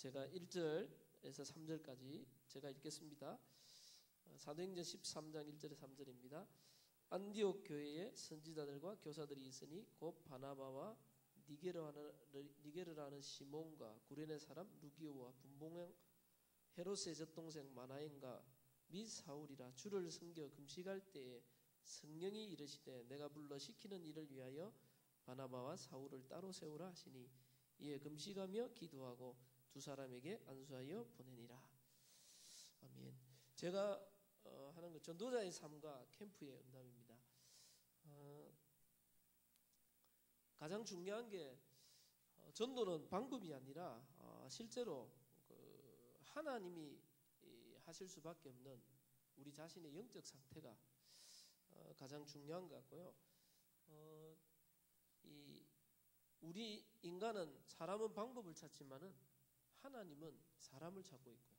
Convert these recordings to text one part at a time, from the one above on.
제가 1절에서 3절까지 제가 읽겠습니다. 사도행전 13장 1절에 3절입니다. 안디옥 교회에 선지자들과 교사들이 있으니 곧 바나바와 니게르라는 시몬과 구레네 사람 루기오와 분봉형 헤롯의 젖동생 마나엔과 및 사울이라. 주를 섬겨 금식할 때에 성령이 이르시되 내가 불러 시키는 일을 위하여 바나바와 사울을 따로 세우라 하시니 이에 금식하며 기도하고 두 사람에게 안수하여 보내니라. 아멘. 제가 하는 것 전도자의 삶과 캠프의 응답입니다. 가장 중요한 게 전도는 방법이 아니라 실제로 하나님이 하실 수밖에 없는 우리 자신의 영적 상태가 가장 중요한 것 같고요. 우리 인간은 사람은 방법을 찾지만은 하나님은 사람을 찾고 있고요.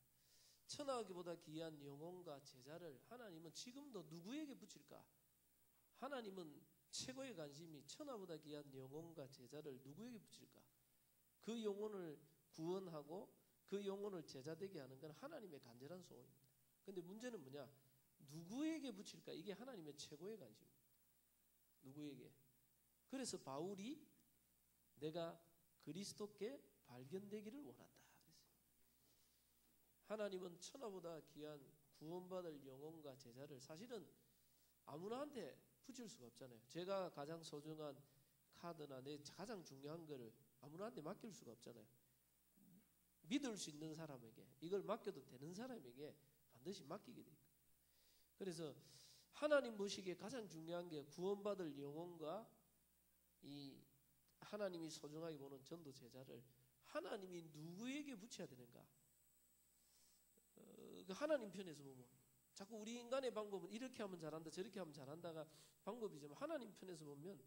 천하기보다 귀한 영혼과 제자를 하나님은 지금도 누구에게 붙일까? 하나님은 최고의 관심이 천하보다 귀한 영혼과 제자를 누구에게 붙일까? 그 영혼을 구원하고 그 영혼을 제자되게 하는 건 하나님의 간절한 소원입니다. 그런데 문제는 뭐냐? 누구에게 붙일까? 이게 하나님의 최고의 관심입니다. 누구에게? 그래서 바울이 내가 그리스도께 발견되기를 원한다. 하나님은 천하보다 귀한 구원받을 영혼과 제자를 사실은 아무나한테 붙일 수가 없잖아요. 제가 가장 소중한 카드나 내 가장 중요한 거를 아무나한테 맡길 수가 없잖아요. 믿을 수 있는 사람에게, 이걸 맡겨도 되는 사람에게 반드시 맡기게 돼 있거든요. 그래서 하나님 보시기에 가장 중요한 게 구원받을 영혼과 이 하나님이 소중하게 보는 전도 제자를 하나님이 누구에게 붙여야 되는가? 하나님 편에서 보면 자꾸 우리 인간의 방법은 이렇게 하면 잘한다 저렇게 하면 잘한다가 방법이지만 하나님 편에서 보면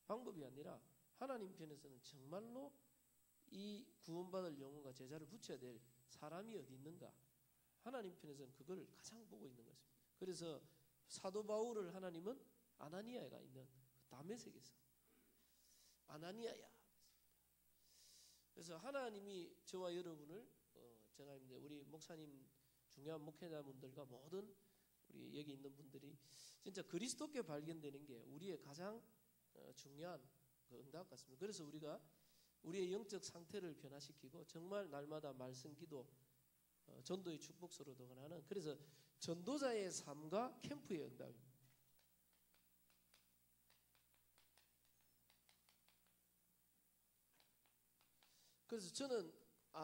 방법이 아니라 하나님 편에서는 정말로 이 구원받을 영혼과 제자를 붙여야 될 사람이 어디 있는가? 하나님 편에서는 그걸 가장 보고 있는 것입니다. 그래서 사도 바울을 하나님은 아나니아가 있는 다메섹에서 아나니아야. 그래서 하나님이 저와 여러분을 제가 우리 목사님 중요한 목회자분들과 모든 우리 여기 있는 분들이 진짜 그리스도께 발견되는 게 우리의 가장 중요한 응답 같습니다. 그래서 우리가 우리의 영적 상태를 변화시키고 정말 날마다 말씀 기도 전도의 축복서로 더하는 그래서 전도자의 삶과 캠프의 응답입니다. 그래서 저는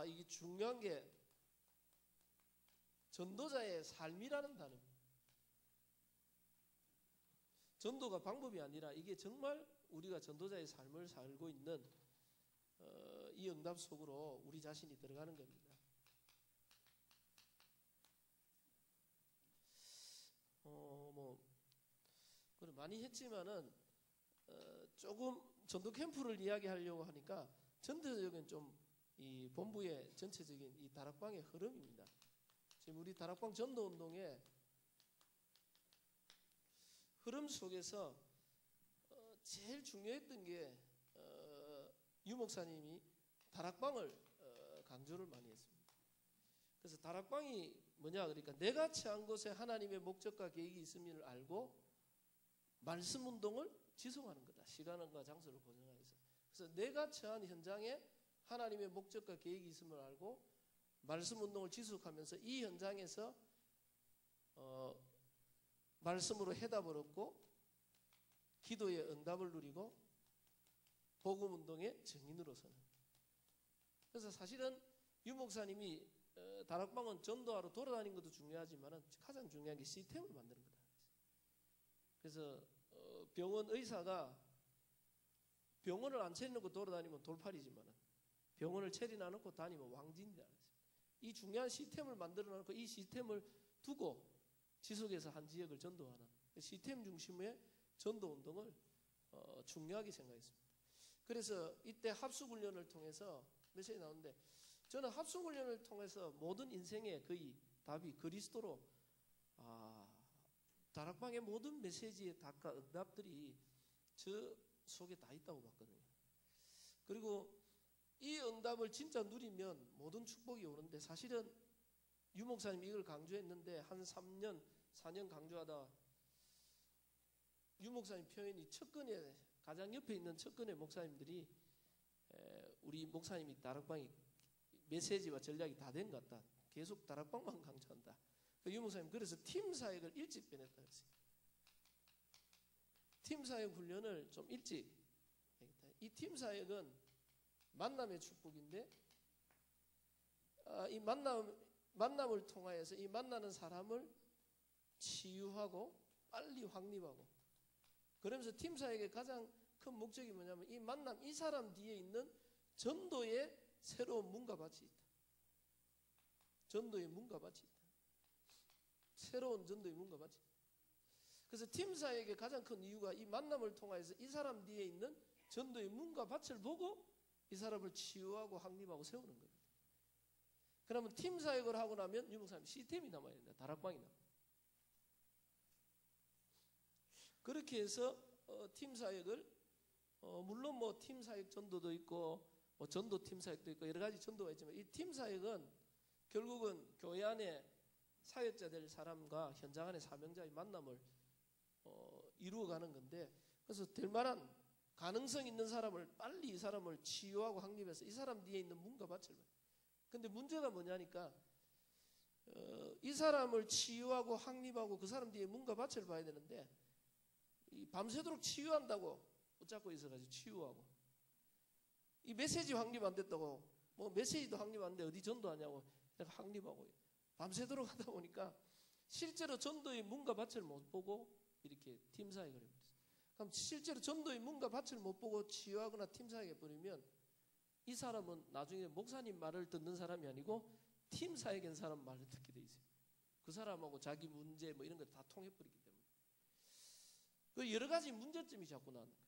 이게 중요한 게 전도자의 삶이라는 단어입니다. 전도가 방법이 아니라 이게 정말 우리가 전도자의 삶을 살고 있는 이 응답 속으로 우리 자신이 들어가는 겁니다. 그걸 많이 했지만은 조금 전도 캠프를 이야기하려고 하니까 전체적인 좀 이 본부의 전체적인 이 다락방의 흐름입니다. 지금 우리 다락방 전도 운동의 흐름 속에서 제일 중요했던 게 유 목사님이 다락방을 강조를 많이 했습니다. 그래서 다락방이 뭐냐 그러니까 내가 처한 곳에 하나님의 목적과 계획이 있음을 알고 말씀 운동을 지속하는 거다. 시간과 장소를 고정하여서. 그래서 내가 처한 현장에 하나님의 목적과 계획이 있음을 알고 말씀 운동을 지속하면서 이 현장에서 말씀으로 해답을 얻고 기도의 응답을 누리고 복음 운동의 증인으로서는. 그래서 사실은 유 목사님이 다락방은 전도하러 돌아다니는 것도 중요하지만 가장 중요한 게 시스템을 만드는 거다. 그래서 병원 의사가 병원을 안 차려놓고 돌아다니면 돌팔이지만 병원을 차려놓고 다니면 왕진이다. 이 중요한 시스템을 만들어 놓고 이 시스템을 두고 지속해서 한 지역을 전도하는 시스템 중심의 전도 운동을 중요하게 생각했습니다. 그래서 이때 합숙훈련을 통해서 메시지 나오는데 저는 합숙훈련을 통해서 모든 인생의 거의 답이 그리스도로 다락방의 모든 메시지의 답과 응답들이 저 속에 다 있다고 봤거든요. 그리고 이 응답을 진짜 누리면 모든 축복이 오는데, 사실은 유 목사님이 이걸 강조했는데 한 3년, 4년 강조하다 유 목사님 표현이 척근에, 가장 옆에 있는 척근의 목사님들이 우리 목사님이 다락방이 메시지와 전략이 다 된 것 같다. 계속 다락방만 강조한다. 유 목사님 그래서 팀 사역을 일찍 빼냈다 그랬어요. 팀 사역 훈련을 좀 일찍. 이 팀 사역은 만남의 축복인데, 이 만남을 통하여서 이 만나는 사람을 치유하고 빨리 확립하고, 그러면서 팀 사역의 가장 큰 목적이 뭐냐면 이 만남, 이 사람 뒤에 있는 전도의 새로운 문과밭이 있다. 전도의 문과밭이 있다. 새로운 전도의 문과밭이 있다. 그래서 팀 사역의 가장 큰 이유가 이 만남을 통해서 이 사람 뒤에 있는 전도의 문과밭을 보고 이 사람을 치유하고 확립하고 세우는 거예요. 그러면 팀 사역을 하고 나면 유 목사님 시스템이 남아야 된다. 다락방이 남아야 된다. 그렇게 해서 팀 사역을 물론 뭐 팀 사역 전도도 있고 뭐 전도 팀 사역도 있고 여러 가지 전도가 있지만, 이 팀 사역은 결국은 교회 안에 사역자 될 사람과 현장 안에 사명자의 만남을 이루어가는 건데, 그래서 될 만한 가능성 있는 사람을 빨리 이 사람을 치유하고 확립해서 이 사람 뒤에 있는 문과밭을 봐요. 근데 문제가 뭐냐니까 이 사람을 치유하고 확립하고 그 사람 뒤에 문과밭을 봐야 되는데, 이 밤새도록 치유한다고 붙잡고 있어가지고 치유하고, 이 메시지 확립 안 됐다고 뭐 메시지도 확립 안 돼 어디 전도하냐고 확립하고 밤새도록 하다 보니까 실제로 전도의 문과밭을 못 보고 이렇게 팀 사역을 해버렸어요. 그럼 실제로 전도의 문과밭을 못 보고 치유하거나 팀 사역해 버리면 이 사람은 나중에 목사님 말을 듣는 사람이 아니고 팀 사역한 사람 말을 듣게 돼 있어요. 그 사람하고 자기 문제 뭐 이런 거 다 통해버리기 때문에 그 여러 가지 문제점이 자꾸 나는 거예요.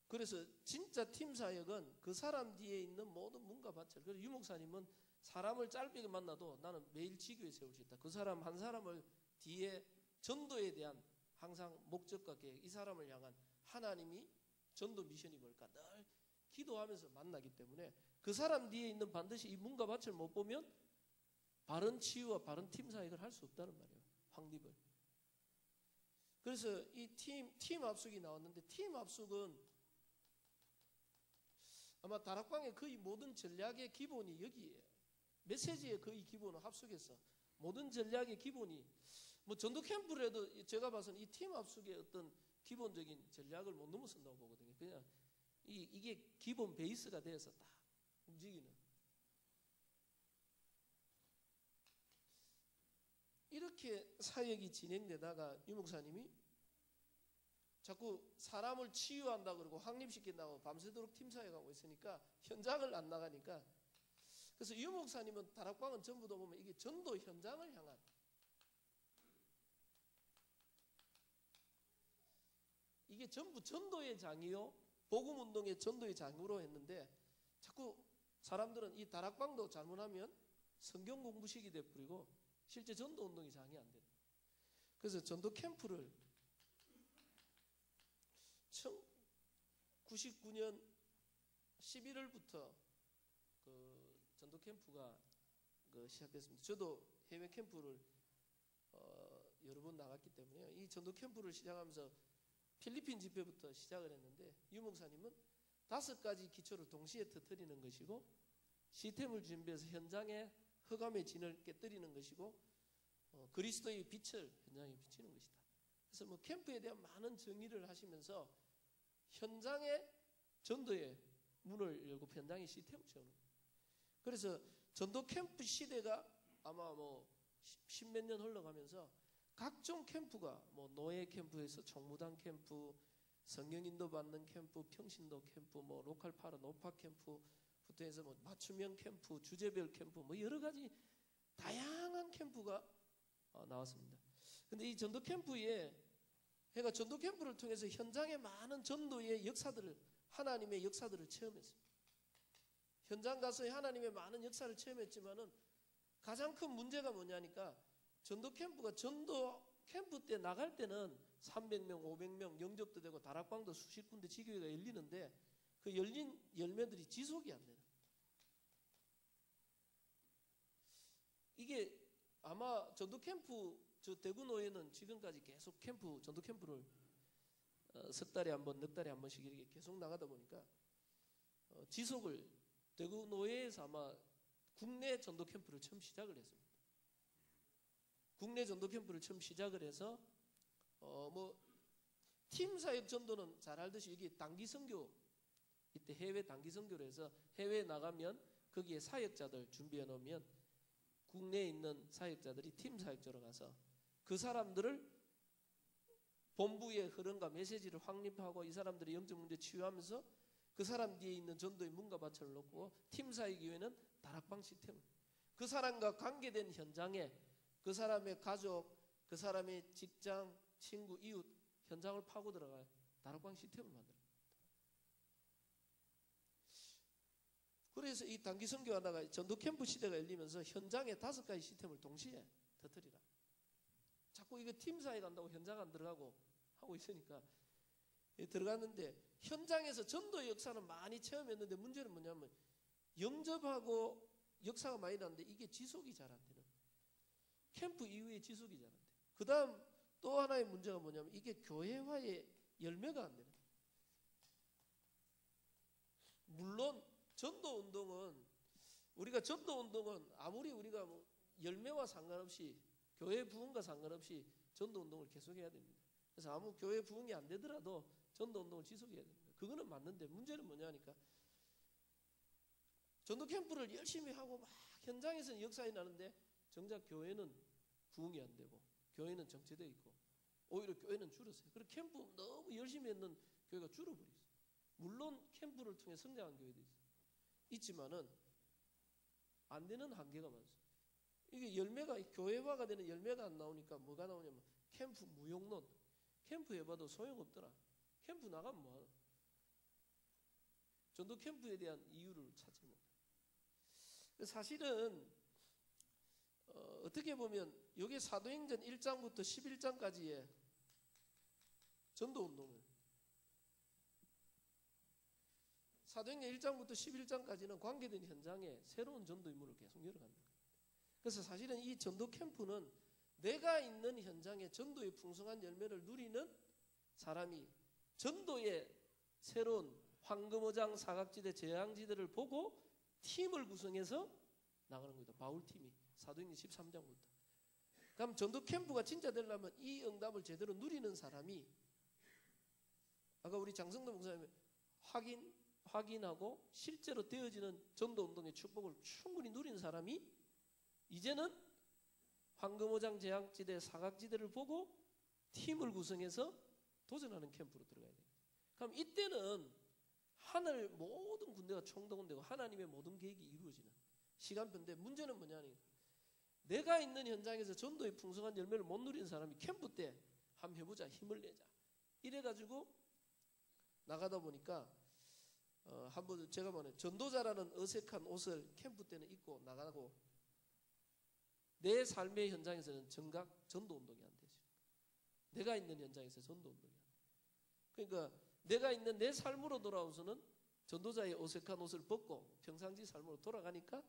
그래서 진짜 팀 사역은 그 사람 뒤에 있는 모든 문과밭을, 그래서 유 목사님은 사람을 짧게 만나도 나는 매일 지교에 세울 수 있다. 그 사람 한 사람을 뒤에 전도에 대한 항상 목적과 계획, 이 사람을 향한 하나님이 전도 미션이 뭘까 늘 기도하면서 만나기 때문에 그 사람 뒤에 있는 반드시 이 문과밭을 못 보면 바른 치유와 바른 팀 사역을 할 수 없다는 말이에요. 확립을. 그래서 이 팀 합숙이 나왔는데, 팀 합숙은 아마 다락방의 거의 모든 전략의 기본이 여기에요. 메시지의 거의 기본은 합숙에서 모든 전략의 기본이 뭐 전도 캠프를 해도 제가 봐서는 이 팀 합숙의 어떤 기본적인 전략을 못 넘어선다고 보거든요. 그냥 이게 기본 베이스가 되어서 딱 움직이는. 이렇게 사역이 진행되다가 유 목사님이 자꾸 사람을 치유한다 그러고 확립시킨다고 밤새도록 팀 사역하고 있으니까 현장을 안 나가니까, 그래서 유 목사님은 다락방은 전부 다 보면 이게 전도 현장을 향한, 이게 전부 전도의 장이요 복음운동의 전도의 장으로 했는데, 자꾸 사람들은 이 다락방도 잘못하면 성경 공부식이 돼버리고 실제 전도운동이 장이 안 돼요. 그래서 전도 캠프를 1999년 11월부터 그 전도 캠프가 시작됐습니다. 저도 해외 캠프를 여러 번 나갔기 때문에 이 전도 캠프를 시작하면서 필리핀 집회부터 시작을 했는데, 유 목사님은 5가지 기초를 동시에 터뜨리는 것이고, 시스템을 준비해서 현장에 흑암의 진을 깨뜨리는 것이고, 그리스도의 빛을 현장에 비치는 것이다. 그래서 뭐 캠프에 대한 많은 정의를 하시면서 현장에 전도의 문을 열고 현장의 시스템을 세우는 거예요. 그래서 전도 캠프 시대가 아마 뭐 십몇 년 흘러가면서 각종 캠프가 뭐 노예 캠프에서 총무단 캠프, 성령 인도 받는 캠프, 평신도 캠프, 뭐 로컬 파라 노파 캠프부터 해서 뭐 맞춤형 캠프, 주제별 캠프, 뭐 여러 가지 다양한 캠프가 나왔습니다. 근데 이 전도 캠프에 그러니까 전도 캠프를 통해서 현장의 많은 전도의 역사들을, 하나님의 역사들을 체험했습니다. 현장 가서 하나님의 많은 역사를 체험했지만은 가장 큰 문제가 뭐냐니까, 전도 캠프가 전도 캠프 때 나갈 때는 300명, 500명 영접도 되고 다락방도 수십 군데 지교회가 열리는데 그 열린 열매들이 지속이 안 되는. 이게 아마 전도 캠프 저 대구 노예는 지금까지 계속 캠프 전도 캠프를 석 달에 한 번, 넉 달에 한 번씩 이렇게 계속 나가다 보니까 지속을 대구 노예에서 아마 국내 전도 캠프를 처음 시작을 했습니다. 국내 전도 캠프를 처음 시작을 해서 뭐 팀 사역 전도는 잘 알듯이 여기 단기 선교 이때 해외 단기 선교를 해서 해외에 나가면 거기에 사역자들 준비해 놓으면 국내에 있는 사역자들이 팀 사역자로 가서 그 사람들을 본부의 흐름과 메시지를 확립하고 이 사람들의 영적 문제 치유하면서 그 사람 뒤에 있는 전도의 문가밭을 놓고 팀 사역 이후에는 다락방 시스템, 그 사람과 관계된 현장에 그 사람의 가족, 그 사람의 직장, 친구, 이웃 현장을 파고 들어가요. 다락방 시스템을 만들어요. 그래서 이 단기 선교하다가 전도 캠프 시대가 열리면서 현장에 5가지 시스템을 동시에 터뜨리라. 자꾸 이거 팀 사회 간다고 현장 안 들어가고 하고 있으니까 들어갔는데 현장에서 전도의 역사는 많이 체험했는데 문제는 뭐냐면 영접하고 역사가 많이 나는데 이게 지속이 잘 안 되는. 캠프 이후에 지속이 잘 안 돼. 그 다음 또 하나의 문제가 뭐냐면 이게 교회화의 열매가 안 되는. 물론 전도운동은 아무리 우리가 뭐 열매와 상관없이 교회 부흥과 상관없이 전도운동을 계속해야 됩니다. 그래서 아무 교회 부흥이 안 되더라도 전도운동을 지속해야 됩니다. 그거는 맞는데 문제는 뭐냐 하니까 전도 캠프를 열심히 하고 막 현장에서는 역사가 나는데 정작 교회는 부흥이 안 되고 교회는 정체되어 있고 오히려 교회는 줄었어요. 그리고 캠프 너무 열심히 했는 교회가 줄어버렸어요. 물론 캠프를 통해 성장한 교회도 있지만은 안 되는 한계가 많습니다. 이게 열매가 교회화가 되는 열매가 안 나오니까 뭐가 나오냐면 캠프 무용론. 캠프 해봐도 소용없더라. 캠프 나가면 뭐하노? 전도 캠프에 대한 이유를 찾지 못해. 사실은 어떻게 보면 여기 사도행전 1장부터 11장까지의 전도운동을 사도행전 1장부터 11장까지는 관계된 현장에 새로운 전도 임무를 계속 열어갑니다. 그래서 사실은 이 전도 캠프는 내가 있는 현장에 전도의 풍성한 열매를 누리는 사람이 전도의 새로운 황금어장, 사각지대, 재앙지대를 보고 팀을 구성해서 나가는 겁니다. 바울팀이 사도행전 13장부터. 그럼 전도 캠프가 진짜 되려면 이 응답을 제대로 누리는 사람이 아까 우리 장성도 목사님이 확인하고 실제로 되어지는 전도운동의 축복을 충분히 누린 사람이 이제는 황금어장, 재앙지대, 사각지대를 보고 팀을 구성해서 도전하는 캠프로 들어가야 돼요. 그럼 이때는 하늘 모든 군대가 총동원되고 하나님의 모든 계획이 이루어지는 시간표인데 문제는 뭐냐니 내가 있는 현장에서 전도의 풍성한 열매를 못 누리는 사람이 캠프 때 한번 해보자, 힘을 내자 이래가지고 나가다 보니까 한번 제가 뭐냐 전도자라는 어색한 옷을 캠프 때는 입고 나가고 내 삶의 현장에서는 정각 전도운동이 안 되죠. 내가 있는 현장에서 전도운동이 안 돼요. 그러니까 내가 있는 내 삶으로 돌아와서는 전도자의 어색한 옷을 벗고 평상시 삶으로 돌아가니까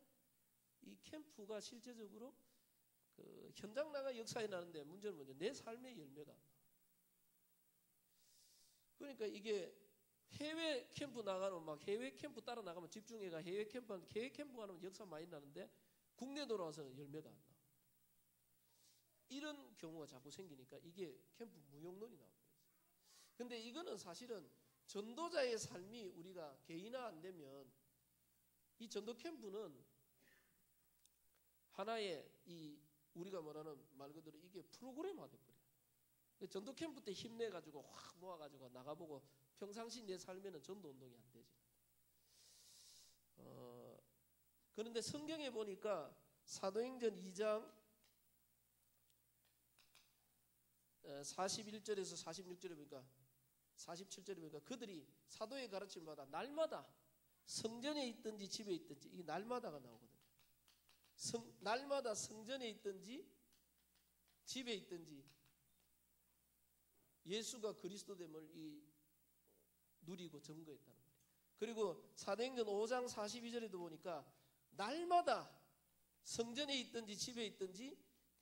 이 캠프가 실제적으로 그 현장 나가 역사에 나는데 문제는 뭐냐 내 삶의 열매가 안 나와. 그러니까 이게 해외 캠프 나가면 막 해외 캠프 따라 나가면 집중해가 해외 캠프 가면 역사 많이 나는데 국내 돌아와서는 열매가 안 나와. 이런 경우가 자꾸 생기니까 이게 캠프 무용론이 나옵니다. 근데 이거는 사실은 전도자의 삶이 우리가 개인화 안 되면 이 전도 캠프는 하나의 이 우리가 말하는 말 그대로 이게 프로그램화 돼버려요. 전도 캠프 때 힘내가지고 확 모아가지고 나가보고 평상시 내 삶에는 전도 운동이 안 되지. 그런데 성경에 보니까 사도행전 2장 41절에서 46절에 보니까 47절에 보니까 그들이 사도의 가르침마다 날마다 성전에 있든지 집에 있든지 이 날마다가 나오거든요. 날마다 성전에 있든지 집에 있든지 예수가 그리스도됨을 누리고 증거했다는 거예요. 그리고 사도행전 5장 42절에도 보니까 날마다 성전에 있든지 집에 있든지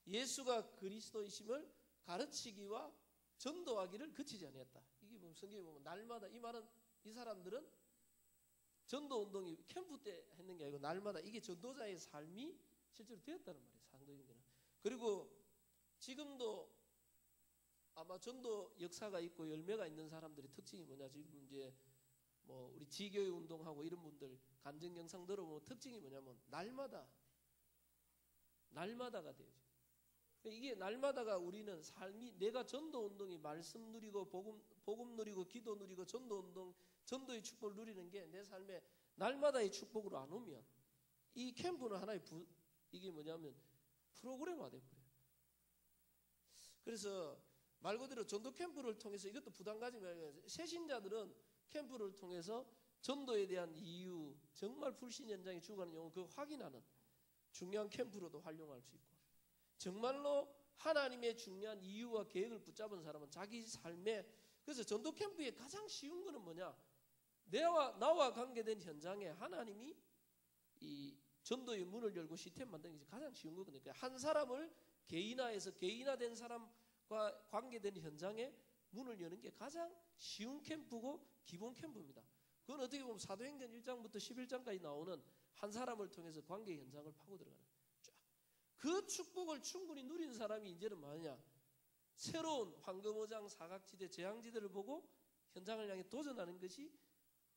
예수가 그리스도이심을 가르치기와 전도하기를 그치지 아니했다. 이게 보면 성경에 보면 날마다, 이 말은 이 사람들은 전도 운동이 캠프 때 했는 게 아니고 날마다 이게 전도자의 삶이 실제로 되었다는 말이에요. 사도행전은. 그리고 지금도 아마 전도 역사가 있고 열매가 있는 사람들의 특징이 뭐냐, 지금 이제 뭐 우리 지교회 운동하고 이런 분들 간증 영상 들어보면 특징이 뭐냐면 날마다가 돼요. 이게 날마다가 우리는 삶이, 내가 전도 운동이 말씀 누리고 복음 누리고 기도 누리고 전도 운동, 전도의 축복을 누리는 게 내 삶에 날마다의 축복으로 안 오면 이 캠프는 하나의 이게 뭐냐면 프로그램화 돼버려요. 그래서 말 그대로 전도 캠프를 통해서, 이것도 부담 가지 말고, 새신자들은 캠프를 통해서 전도에 대한 이유, 정말 불신 현장에 죽어가는 영혼 그 확인하는 중요한 캠프로도 활용할 수 있고, 정말로 하나님의 중요한 이유와 계획을 붙잡은 사람은 자기 삶에, 그래서 전도 캠프의 가장 쉬운 거는 뭐냐, 나와 관계된 현장에 하나님이 이 전도의 문을 열고 시스템 만드는 게 가장 쉬운 거거든요. 한 사람을 개인화해서 개인화된 사람과 관계된 현장에 문을 여는 게 가장 쉬운 캠프고 기본 캠프입니다. 그건 어떻게 보면 사도행전 1장부터 11장까지 나오는 한 사람을 통해서 관계 현장을 파고 들어가는 그 축복을 충분히 누린 사람이 이제는 뭐냐, 새로운 황금어장 사각지대 재앙지대를 보고 현장을 향해 도전하는 것이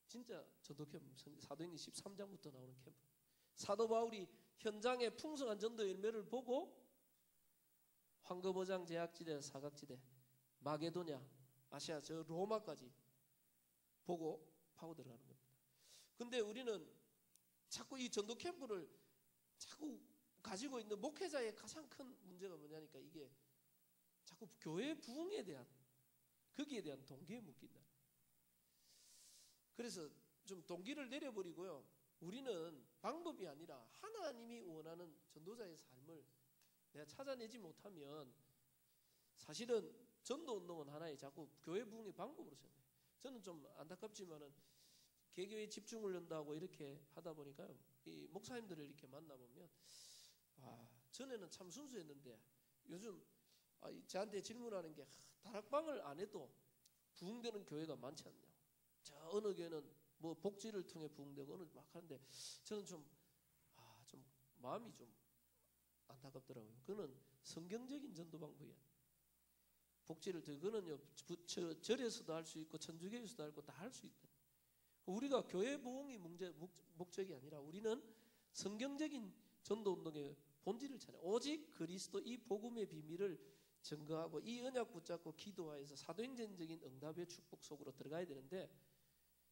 진짜 전도 캠프, 사도행전 13장부터 나오는 캠프. 사도 바울이 현장의 풍성한 전도 열매를 보고 황금어장 재앙지대 사각지대 마게도냐 아시아 저 로마까지 보고 파고 들어가는 겁니다. 근데 우리는 자꾸 이 전도 캠프를 자꾸 가지고 있는 목회자의 가장 큰 문제가 뭐냐니까, 이게 자꾸 교회 부흥에 대한, 거기에 대한 동기에 묶인다. 그래서 좀 동기를 내려버리고요, 우리는 방법이 아니라 하나님이 원하는 전도자의 삶을 내가 찾아내지 못하면 사실은 전도 운동은 하나의 자꾸 교회 부흥의 방법으로 생각해요. 저는 좀 안타깝지만은 개교에 집중훈련도 이렇게 하다 보니까요, 이 목사님들을 이렇게 만나보면 전에는 참 순수했는데 요즘 저한테 질문하는 게, 다락방을 안 해도 부흥되는 교회가 많지 않냐, 저 어느 교회는 뭐 복지를 통해 부흥되고 어느 막 하는데, 저는 좀 마음이 좀 안타깝더라고요. 그거는 성경적인 전도 방법이야. 복지를 통해, 그거는요 절에서도 할 수 있고 천주교에서도 할 거 다 할 수 있다. 우리가 교회 부흥이 목적이 아니라 우리는 성경적인 전도 운동의 본질을 찾아 오직 그리스도 이 복음의 비밀을 증거하고 이 언약 붙잡고 기도하여서 사도행전적인 응답의 축복 속으로 들어가야 되는데,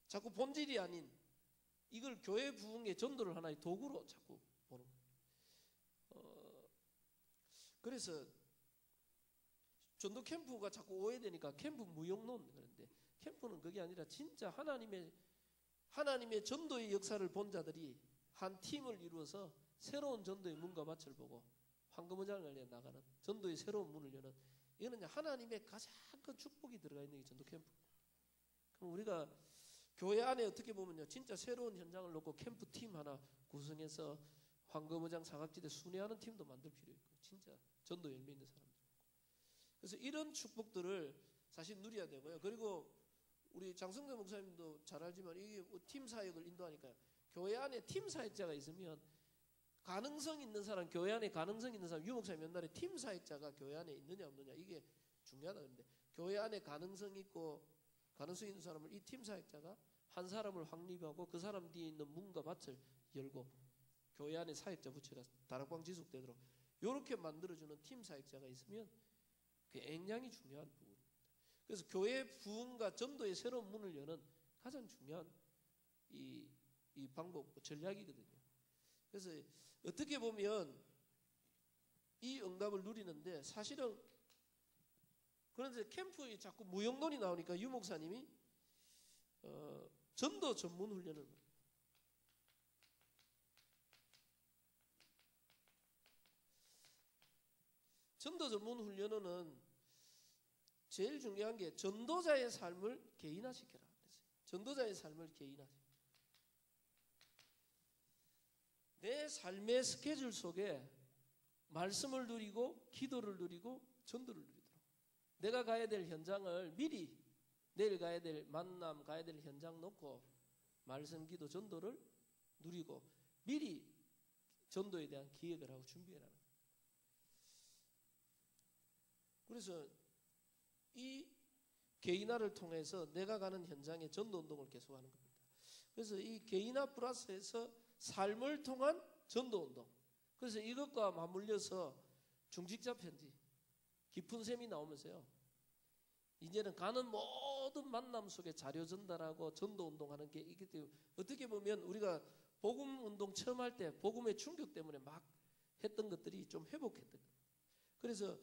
자꾸 본질이 아닌 이걸 교회 부흥의 전도를 하나의 도구로 자꾸 보는 거예요. 그래서 전도 캠프가 자꾸 오해되니까 캠프 무용론 그런데, 캠프는 그게 아니라 진짜 하나님의 전도의 역사를 본 자들이 한 팀을 이루어서 새로운 전도의 문과 밭을 보고 황금어장을 날려 나가는 전도의 새로운 문을 여는, 이거는 하나님의 가장 큰 축복이 들어가 있는 게 전도 캠프. 그럼 우리가 교회 안에 어떻게 보면요, 진짜 새로운 현장을 놓고 캠프 팀 하나 구성해서 황금어장 사각지대 순회하는 팀도 만들 필요 있고, 진짜 전도 열매 있는 사람들. 그래서 이런 축복들을 사실 누려야 되고요. 그리고 우리 장성대 목사님도 잘 알지만 이게 팀 사역을 인도하니까요, 교회 안에 팀 사역자가 있으면 가능성 있는 사람, 교회 안에 가능성 있는 사람, 유 목사님 옛날에 팀 사역자가 교회 안에 있느냐 없느냐 이게 중요하다 그러는데, 교회 안에 가능성 있고 가능성 있는 사람을 이 팀 사역자가 한 사람을 확립하고 그 사람 뒤에 있는 문과 밭을 열고 교회 안에 사역자 부처가 다락방 지속되도록 이렇게 만들어주는 팀 사역자가 있으면 굉장히 중요한 부분입니다. 그래서 교회 부흥과 전도의 새로운 문을 여는 가장 중요한 이 방법, 전략이거든요. 그래서 어떻게 보면 이 응답을 누리는데, 사실은 그런데 캠프에 자꾸 무용론이 나오니까 유 목사님이 전도 전문 훈련을 전도 전문 훈련은 제일 중요한 게 전도자의 삶을 개인화시켜라 그랬어요. 전도자의 삶을 개인화시켜. 내 삶의 스케줄 속에 말씀을 누리고 기도를 누리고 전도를 누리도록, 내가 가야 될 현장을 미리, 내일 가야 될 만남 가야 될 현장 놓고 말씀, 기도, 전도를 누리고 미리 전도에 대한 기획을 하고 준비해라는 거예요. 그래서 이 개인화를 통해서 내가 가는 현장에 전도 운동을 계속하는 겁니다. 그래서 이 개인화 플러스에서 삶을 통한 전도 운동. 그래서 이것과 맞물려서 중직자 편지, 깊은 셈이 나오면서요, 이제는 가는 모든 만남 속에 자료 전달하고 전도 운동하는 게 있기 때문에, 어떻게 보면 우리가 복음 운동 처음 할 때 복음의 충격 때문에 막 했던 것들이 좀 회복했던 거예요. 그래서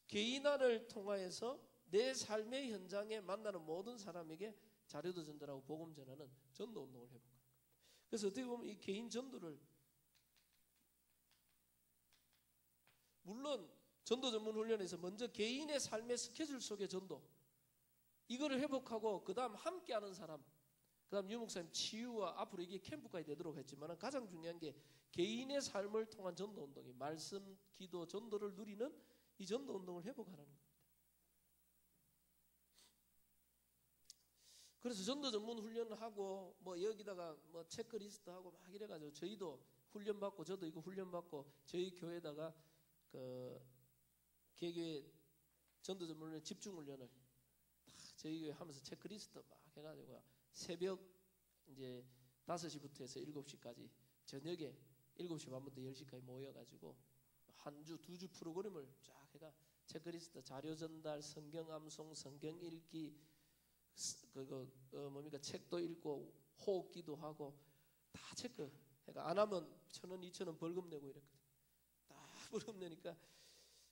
개인화를 통하여서 내 삶의 현장에 만나는 모든 사람에게 자료도 전달하고 복음 전하는 전도 운동을 해보는 거예요. 그래서 어떻게 보면 이 개인 전도를, 물론 전도 전문 훈련에서 먼저 개인의 삶의 스케줄 속의 전도, 이거를 회복하고 그 다음 함께하는 사람, 그 다음 유목사님 치유와 앞으로 이게 캠프까지 되도록 했지만, 가장 중요한 게 개인의 삶을 통한 전도 운동이, 말씀, 기도, 전도를 누리는 이 전도 운동을 회복하라는 겁니다. 그래서 전도 전문 훈련을 하고 뭐 여기다가 뭐 체크리스트 하고 막 이래가지고, 저희도 훈련 받고 저도 이거 훈련 받고 저희 교회에다가 그 개교회 전도 전문 훈련 집중 훈련을 다 저희 교회 하면서 체크리스트 막 해가지고 새벽 이제 5시부터 해서 7시까지 저녁에 7시 반부터 10시까지 모여가지고 한 주, 2주 프로그램을 쫙 해가 체크리스트, 자료 전달, 성경 암송, 성경 읽기, 그거 뭡니까, 책도 읽고 호흡기도 하고 다 체크. 그러니까 안 하면 1,000원, 2,000원 벌금 내고 이랬거든. 다 벌금 내니까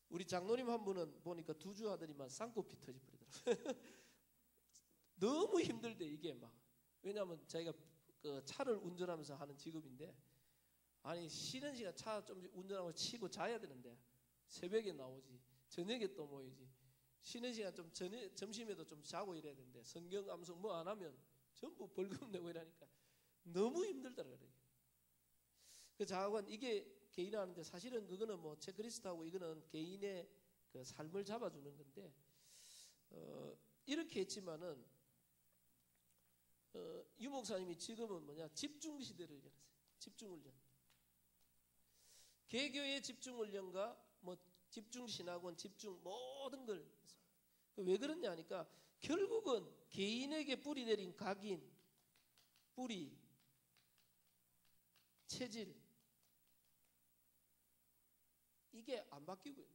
우리 장로님 한 분은 보니까 2주 하더니만 쌍꺼풀 터져버리더라고요. 너무 힘들대 이게 막. 왜냐하면 자기가 그 차를 운전하면서 하는 직업인데, 아니 쉬는 시간 차 좀 운전하고 치고 자야 되는데 새벽에 나오지, 저녁에 또 모이지, 쉬는 시간 좀 점심에도 좀 자고 이래야 되는데 성경 암송 뭐 안 하면 전부 벌금 내고 이러니까 너무 힘들더라 그래요. 그 자관, 이게 개인화하는데 사실은 그거는 뭐 체크리스트하고 이거는 개인의 그 삶을 잡아주는 건데, 이렇게 했지만은 유 목사님이 지금은 뭐냐, 집중 시대를 열었어요. 집중 훈련. 개교의 집중 훈련과 뭐 집중 신학원, 집중 모든 걸. 왜 그러냐 하니까 결국은 개인에게 뿌리 내린 각인, 뿌리, 체질, 이게 안 바뀌고요.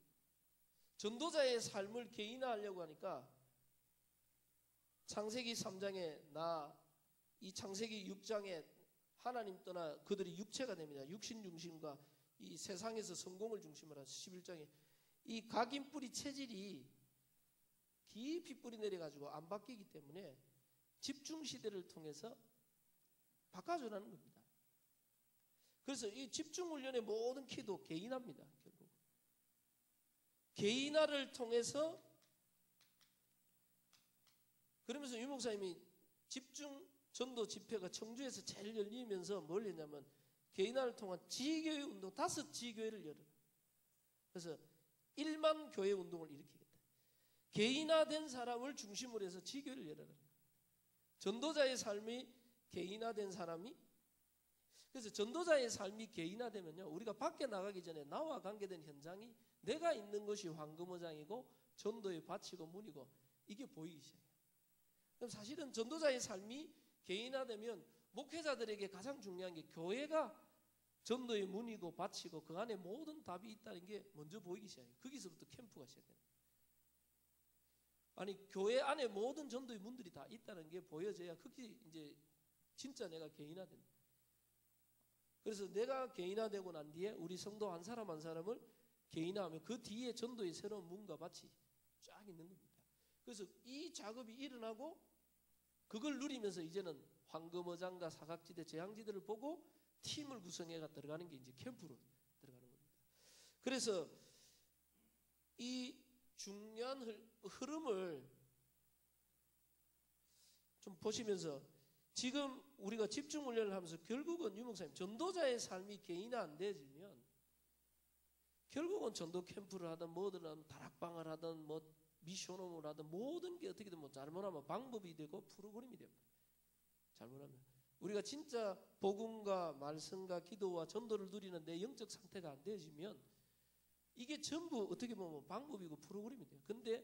전도자의 삶을 개인화하려고 하니까 창세기 3장에 이 창세기 6장에 하나님 떠나 그들이 육체가 됩니다. 육신 중심과 이 세상에서 성공을 중심으로 한 11장에 이 각인 뿌리 체질이 깊이 뿌리 내려가지고 안 바뀌기 때문에 집중 시대를 통해서 바꿔주라는 겁니다. 그래서 이 집중 훈련의 모든 키도 개인화입니다. 결국 개인화를 통해서, 그러면서 유 목사님이 집중 전도 집회가 청주에서 제일 열리면서 뭘 했냐면 개인화를 통한 지교회 운동 5지교회를 열어요. 그래서 1만 교회 운동을 일으키겠다. 개인화된 사람을 중심으로 해서 지교회를 열어라. 전도자의 삶이 개인화된 사람이, 그래서 전도자의 삶이 개인화되면요, 우리가 밖에 나가기 전에 나와 관계된 현장이 내가 있는 것이 황금어장이고 전도의 밭이고 문이고 이게 보이기 시작해요. 그럼 사실은 전도자의 삶이 개인화되면 목회자들에게 가장 중요한 게 교회가 전도의 문이고 밭이고 그 안에 모든 답이 있다는 게 먼저 보이기 시작해요. 거기서부터 캠프가 시작돼요. 아니 교회 안에 모든 전도의 문들이 다 있다는 게 보여져야 그게 이제 진짜 내가 개인화된다. 그래서 내가 개인화되고 난 뒤에 우리 성도 한 사람 한 사람을 개인화하면 그 뒤에 전도의 새로운 문과 밭이 쫙 있는 겁니다. 그래서 이 작업이 일어나고 그걸 누리면서 이제는 황금어장과 사각지대, 재앙지대를 보고 팀을 구성해가 들어가는 게 이제 캠프로 들어가는 겁니다. 그래서 이 중요한 흐름을 좀 보시면서 지금 우리가 집중 훈련을 하면서 결국은 유목사님 전도자의 삶이 개인화 안 되어지면 결국은 전도 캠프를 하든 뭐든 하든 다락방을 하든 뭐 미션홈을 하든 모든 게 어떻게든 뭐 잘못하면 방법이 되고 프로그램이 됩니다. 잘못하면 우리가 진짜 복음과 말씀과 기도와 전도를 누리는 내 영적 상태가 안 되어지면 이게 전부 어떻게 보면 방법이고 프로그램이 돼요. 근데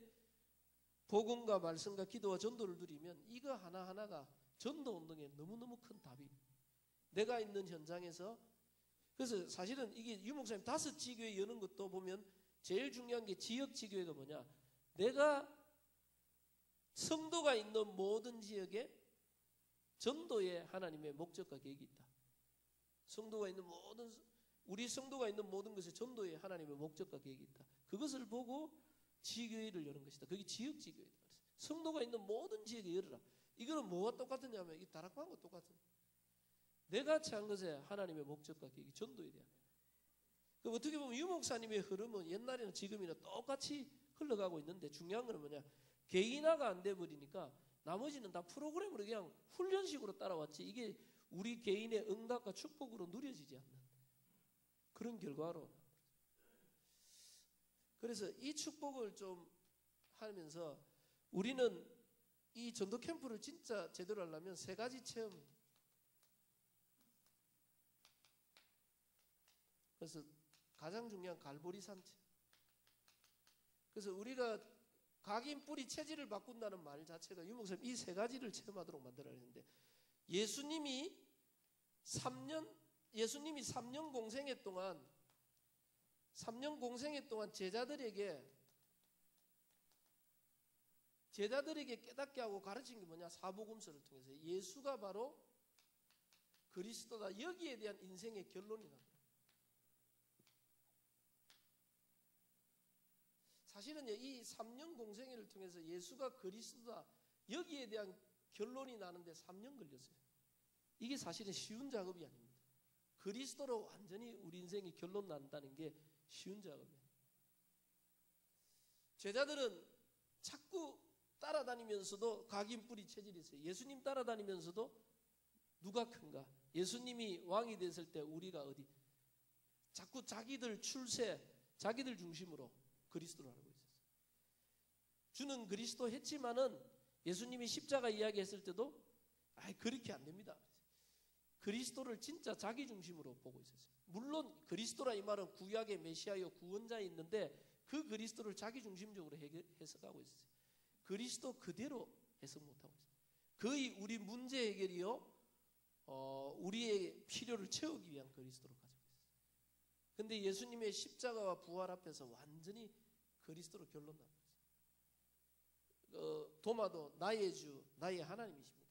복음과 말씀과 기도와 전도를 누리면 이거 하나하나가 전도 운동에 너무너무 큰 답입니다. 내가 있는 현장에서 그래서 사실은 이게 유목사님 5지교회 여는 것도 보면 제일 중요한 게 지역 지교회가 뭐냐, 내가 성도가 있는 모든 지역에 전도에 하나님의 목적과 계획이 있다. 성도가 있는 모든 우리 성도가 있는 모든 것에 전도에 하나님의 목적과 계획이 있다. 그것을 보고 지교회를 여는 것이다. 그게 지역 지교회다. 성도가 있는 모든 지역에 열어라. 이거는 뭐가 똑같으냐면 이 다락방과 똑같은. 내가 취한 것에 하나님의 목적과 계획이 전도에 대한. 그럼 어떻게 보면 유목사님의 흐름은 옛날에는 지금이나 똑같이 흘러가고 있는데 중요한 건 뭐냐, 개인화가 안 돼 버리니까 나머지는 다 프로그램으로 그냥 훈련식으로 따라왔지 이게 우리 개인의 응답과 축복으로 누려지지 않는 그런 결과로. 그래서 이 축복을 좀 하면서 우리는 이 전도 캠프를 진짜 제대로 하려면 3가지 체험. 그래서 가장 중요한 갈보리 산책. 그래서 우리가 각인 뿌리 체질을 바꾼다는 말 자체가 유목사님 이 3가지를 체험하도록 만들어야 하는데 예수님이 3년 공생애 동안 제자들에게 깨닫게 하고 가르친 게 뭐냐, 사복음서를 통해서 예수가 바로 그리스도다. 여기에 대한 인생의 결론이 납니다. 사실은 이 3년 공생애를 통해서 예수가 그리스도다 여기에 대한 결론이 나는데 3년 걸렸어요. 이게 사실은 쉬운 작업이 아닙니다. 그리스도로 완전히 우리 인생이 결론 난다는 게 쉬운 작업이에요. 제자들은 자꾸 따라다니면서도 각인 뿌리 체질이 있어요. 예수님 따라다니면서도 누가 큰가? 예수님이 왕이 됐을 때 우리가 어디? 자꾸 자기들 출세, 자기들 중심으로 그리스도를 알고 있었어요. 주는 그리스도 했지만은 예수님이 십자가 이야기했을 때도 그렇게 안 됩니다. 그리스도를 진짜 자기 중심으로 보고 있었어요. 물론 그리스도라 이 말은 구약의 메시아요 구원자에 있는데 그 그리스도를 자기 중심적으로 해석하고 있었어요. 그리스도 그대로 해석 못하고 있어요. 거의 우리 문제 해결이요 우리의 필요를 채우기 위한 그리스도로 가지고 있어요. 근데 예수님의 십자가와 부활 앞에서 완전히 그리스도로 결론 납니다. 도마도 나의 주, 나의 하나님이십니다.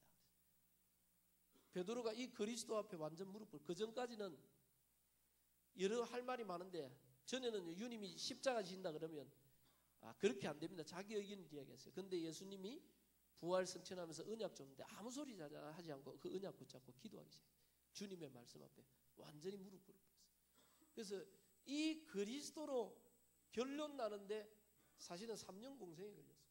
베드로가 이 그리스도 앞에 완전 무릎 꿇고, 그 전까지는 여러 할 말이 많은데 전에는 유님이 십자가 지신다 그러면 그렇게 안 됩니다. 자기 의견을 이야기했어요. 근데 예수님이 부활 승천하면서 언약 줬는데 아무 소리 하지 않고 그 언약 붙잡고 기도하기 시작해요. 주님의 말씀 앞에 완전히 무릎 꿇었어요. 그래서 이 그리스도로 결론 나는데 사실은 3년 공생이 걸렸어요.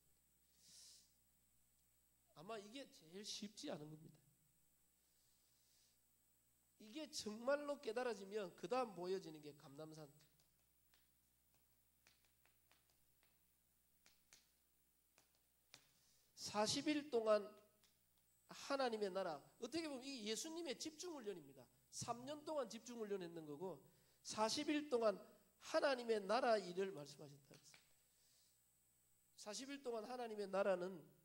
아마 이게 제일 쉽지 않은 겁니다. 이게 정말로 깨달아지면 그 다음 보여지는 게 감람산. (40일) 동안 하나님의 나라, 어떻게 보면 이 예수님의 집중훈련입니다. 3년 동안 집중훈련 했는 거고 40일 동안 하나님의 나라 일을 말씀하셨다. 40일 동안 하나님의 나라는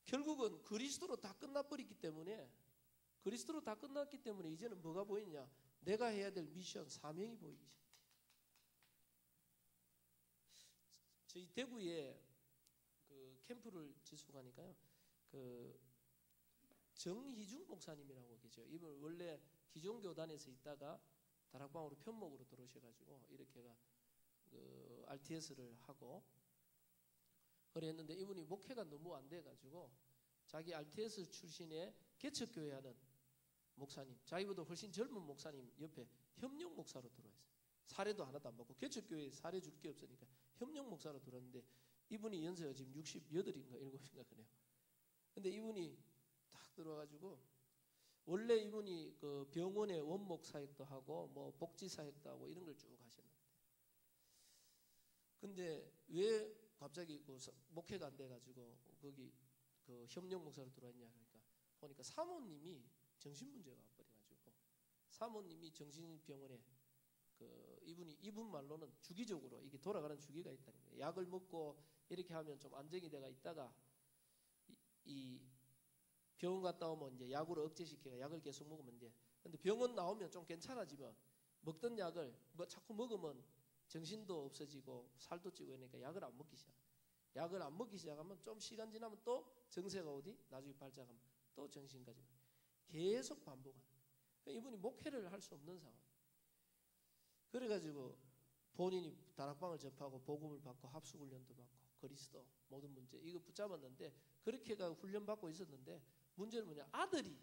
결국은 그리스도로 다 끝나버렸기 때문에, 그리스도로 다 끝났기 때문에 이제는 뭐가 보이냐, 내가 해야 될 미션, 사명이 보이기 시작해요. 저희 대구에 그 캠프를 지속하니까요, 그 정희중 목사님이라고 계세요. 이분 원래 기존교단에서 있다가 다락방으로 편목으로 들어오셔가지고 이렇게가 그 RTS를 하고 그랬는데 이분이 목회가 너무 안 돼가지고 자기 RTS 출신의 개척교회 하는 목사님, 자기보다 훨씬 젊은 목사님 옆에 협력 목사로 들어와 있어요. 사례도 하나도 안 받고 개척교회에 사례 줄 게 없으니까 협력 목사로 들어왔는데 이분이 연세가 지금 68인가 7인가 그래요. 근데 이분이 딱 들어와가지고 원래 이분이 그 병원의 원목 사역도 하고 뭐 복지 사역도 하고 이런 걸 쭉 하셨는데, 근데 왜 갑자기 그 목회가 안 돼가지고 거기 그 협력 목사로 들어왔냐 그러니까 보니까 사모님이 정신 문제가 와버려가지고 사모님이 정신병원에 그 이분 말로는 주기적으로 이게 돌아가는 주기가 있다는 거예요. 약을 먹고 이렇게 하면 좀 안정이 돼가 있다가 이 병원 갔다 오면 이제 약으로 억제시키고 약을 계속 먹으면 돼. 근데 병원 나오면 좀 괜찮아지면 먹던 약을 뭐 자꾸 먹으면 정신도 없어지고 살도 찌고 그러니까 약을 안 먹기 시작. 약을 안 먹기 시작하면 좀 시간 지나면 또 정세가 어디 나중에 발작하면 또 정신까지 계속 반복하는. 이분이 목회를 할 수 없는 상황. 그래가지고 본인이 다락방을 접하고 복음을 받고 합숙훈련도 받고 그리스도 모든 문제 이거 붙잡았는데 그렇게가 훈련받고 있었는데 문제는 뭐냐, 아들이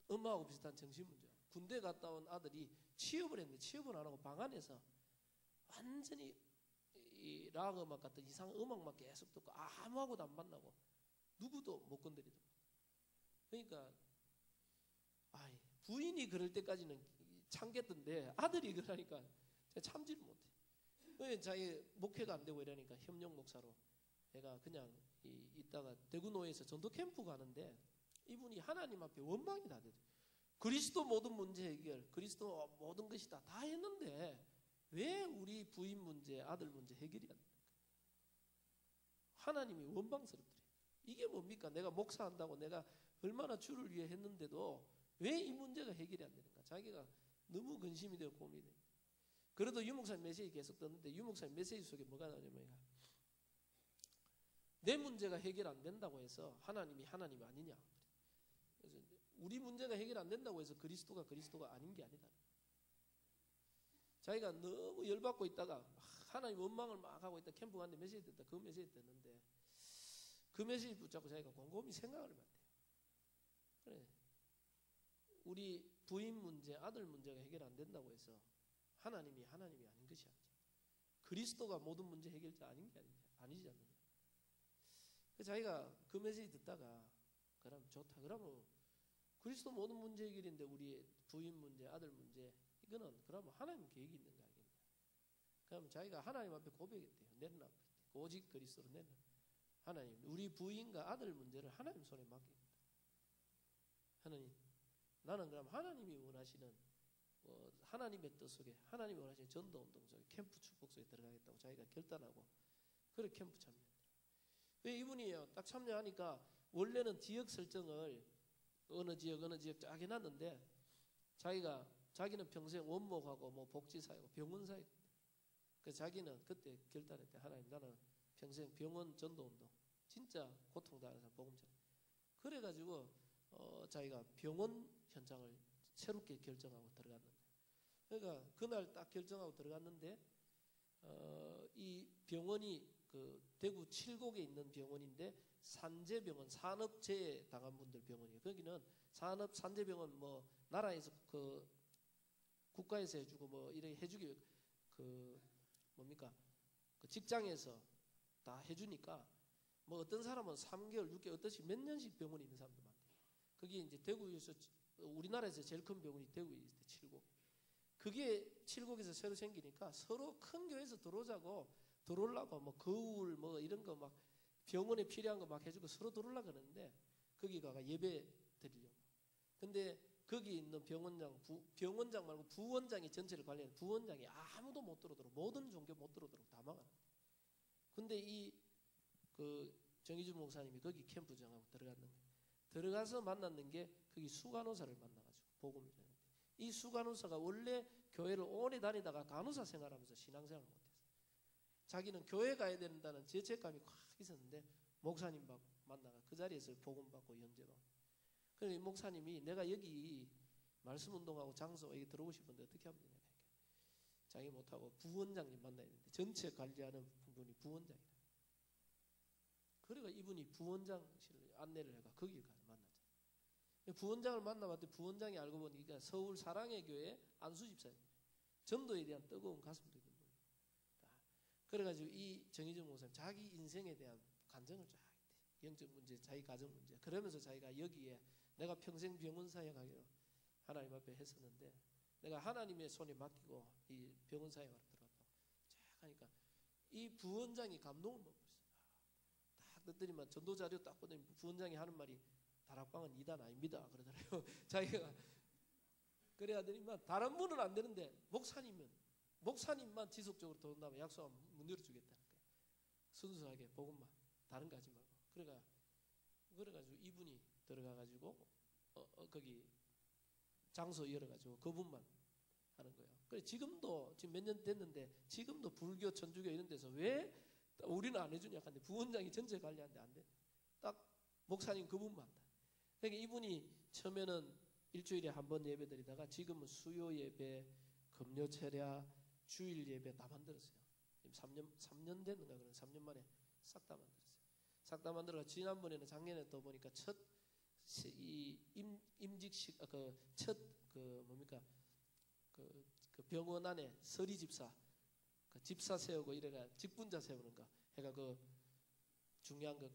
엄마하고 비슷한 정신문제, 군대 갔다 온 아들이 취업을 했는데 취업을 안 하고 방 안에서 완전히 이 락 음악 같은 이상한 음악만 계속 듣고 아무하고도 안 만나고 누구도 못 건드리더라고요. 그러니까 부인이 그럴 때까지는 참겠던데 아들이 그러니까 참지를 못해. 자기 목회가 안 되고 이러니까 협력 목사로 내가 그냥 있다가 대구노예에서 전도 캠프 가는데 이분이 하나님 앞에 원망이 다 되죠. 그리스도 모든 문제 해결, 그리스도 모든 것이 다 했는데 왜 우리 부인 문제, 아들 문제 해결이 안 됩니까? 하나님이 원망스럽더래요. 이게 뭡니까? 내가 목사한다고 내가 얼마나 주를 위해 했는데도 왜 이 문제가 해결이 안 되는가? 자기가 너무 근심이 되고 고민이 됩니다. 그래도 유 목사님 메시지 계속 듣는데 유 목사님 메시지 속에 뭐가 나오냐면 내 문제가 해결 안 된다고 해서 하나님이 아니냐. 그래서 우리 문제가 해결 안 된다고 해서 그리스도가 아닌 게 아니다. 자기가 너무 열받고 있다가 하나님 원망을 막 하고 있다 캠프 갔는데 메시지 듣다 그 메시지 듣는데 그 메시지 붙잡고 자기가 곰곰이 생각을 해봤대요. 그래, 우리 부인 문제, 아들 문제가 해결 안 된다고 해서 하나님이 아닌 것이 아니지. 그리스도가 모든 문제 해결자 아닌 게 아니지 않느냐. 자기가 그 메시지 듣다가 그럼 좋다. 그러면 그리스도 모든 문제 해결인데 우리 부인 문제, 아들 문제 이거는 그러면 하나님 계획이 있는 거 아니겠냐. 그럼 자기가 하나님 앞에 고백했대요. 내려놔. 오직 그리스도로 내려놔. 하나님, 우리 부인과 아들 문제를 하나님 손에 맡깁니다. 하나님, 나는 그럼 하나님이 원하시는 하나님의 뜻 속에 하나님이 원하시는 전도운동 속에 캠프 축복 속에 들어가겠다고 자기가 결단하고 그래 캠프 참여했더라. 이분이 딱 참여하니까 원래는 지역 설정을 어느 지역 쫙 해놨는데 자기는 평생 원목하고 뭐 복지사역, 병원사역. 그래서 자기는 그때 결단했대. 하나님, 나는 평생 병원 전도운동 진짜 고통당해서 복음 전해. 그래가지고 자기가 병원 현장을 새롭게 결정하고 들어갔는데, 그러니까 그날 딱 결정하고 들어갔는데 이 병원이 그 대구 칠곡에 있는 병원인데 산재병원, 산업재해 당한 분들 병원이에요. 거기는 산재병원 뭐 나라에서 그 국가에서 해주고 뭐 이렇게 해주기 그 뭡니까 그 직장에서 다 해주니까 뭐 어떤 사람은 3개월, 6개월 어떠시 몇 년씩 병원에 있는 사람도 많대요. 그게 이제 대구에서 우리나라에서 제일 큰 병원이 대구에 있을 때 칠곡. 그게 칠곡에서 새로 생기니까 서로 큰 교회에서 들어오려고 뭐 거울 뭐 이런 거 막 병원에 필요한 거 막 해주고 서로 들어오려고 하는데 거기 가가 예배 드리려고. 근데 거기 있는 병원장 말고 부원장이 전체를 관리하는 부원장이 아무도 못 들어오도록 모든 종교 못 들어오도록 다 막아놔. 근데 그 정희준 목사님이 거기 캠프장하고 들어갔는 거예요. 들어가서 만났는 게 거기 수간호사를 만나가지고 복음을 전했는데 이 수간호사가 원래 교회를 오래 다니다가 간호사 생활하면서 신앙생활을 못했어요. 자기는 교회 가야 된다는 죄책감이 확 있었는데 목사님 만나가 그 자리에서 복음 받고 연재받고. 그래서 목사님이 내가 여기 말씀 운동하고 장소 여기 들어오고 싶은데 어떻게 하면 되냐. 자기 못하고 부원장님 만나야 되는데 전체 관리하는 분이 부원장이다. 그래가 이분이 부원장실을 안내를 해가 거기 가서 만났잖아요. 부원장을 만나봤더니 부원장이 알고 보니까 서울 사랑의 교회 안수집사예요. 전도에 대한 뜨거운 가슴도 있는 분이에요. 그래가지고 이 정의정 목사님 자기 인생에 대한 간증을 쫙 영적 문제, 자기 가정 문제. 그러면서 자기가 여기에 내가 평생 병원 사역하기로 하나님 앞에 했었는데 내가 하나님의 손에 맡기고 이 병원 사역으로 들어갔다고 쫙 하니까 이 부원장이 감동을 먹고 있어요. 딱 듣더니만 전도 자료 딱 보더니 부원장이 하는 말이 다락방은 2단 아닙니다 그러더라고요. 자기가 그래 하더니만 다른 분은 안 되는데 목사님만 지속적으로 돈 나면 약속하면 문 열어주겠다는 거예요. 순수하게 복음만 다른 거 하지 말고. 그래가지고 이분이 들어가가지고 거기 장소 열어가지고 그분만 하는 거예요. 그래 지금도 지금 몇 년 됐는데 지금도 불교, 천주교 이런 데서 왜 우리는 안 해주냐 하는데 부원장이 전체 관리하는데 안 돼. 딱 목사님 그분만 한다. 그러니까 이분이 처음에는 일주일에 한 번 예배 드리다가 지금은 수요 예배, 금요 철야, 주일 예배 다 만들었어요. 지금 3년 됐는가 그런 3년 만에 싹 다 만들었어요. 싹 다 만들어가 지난번에는 작년에 또 보니까 첫 임직식 그 병원 안에 서리 집사 그 집사 세우고 이래가 직분자 세우는 거 해가 그 중요한 그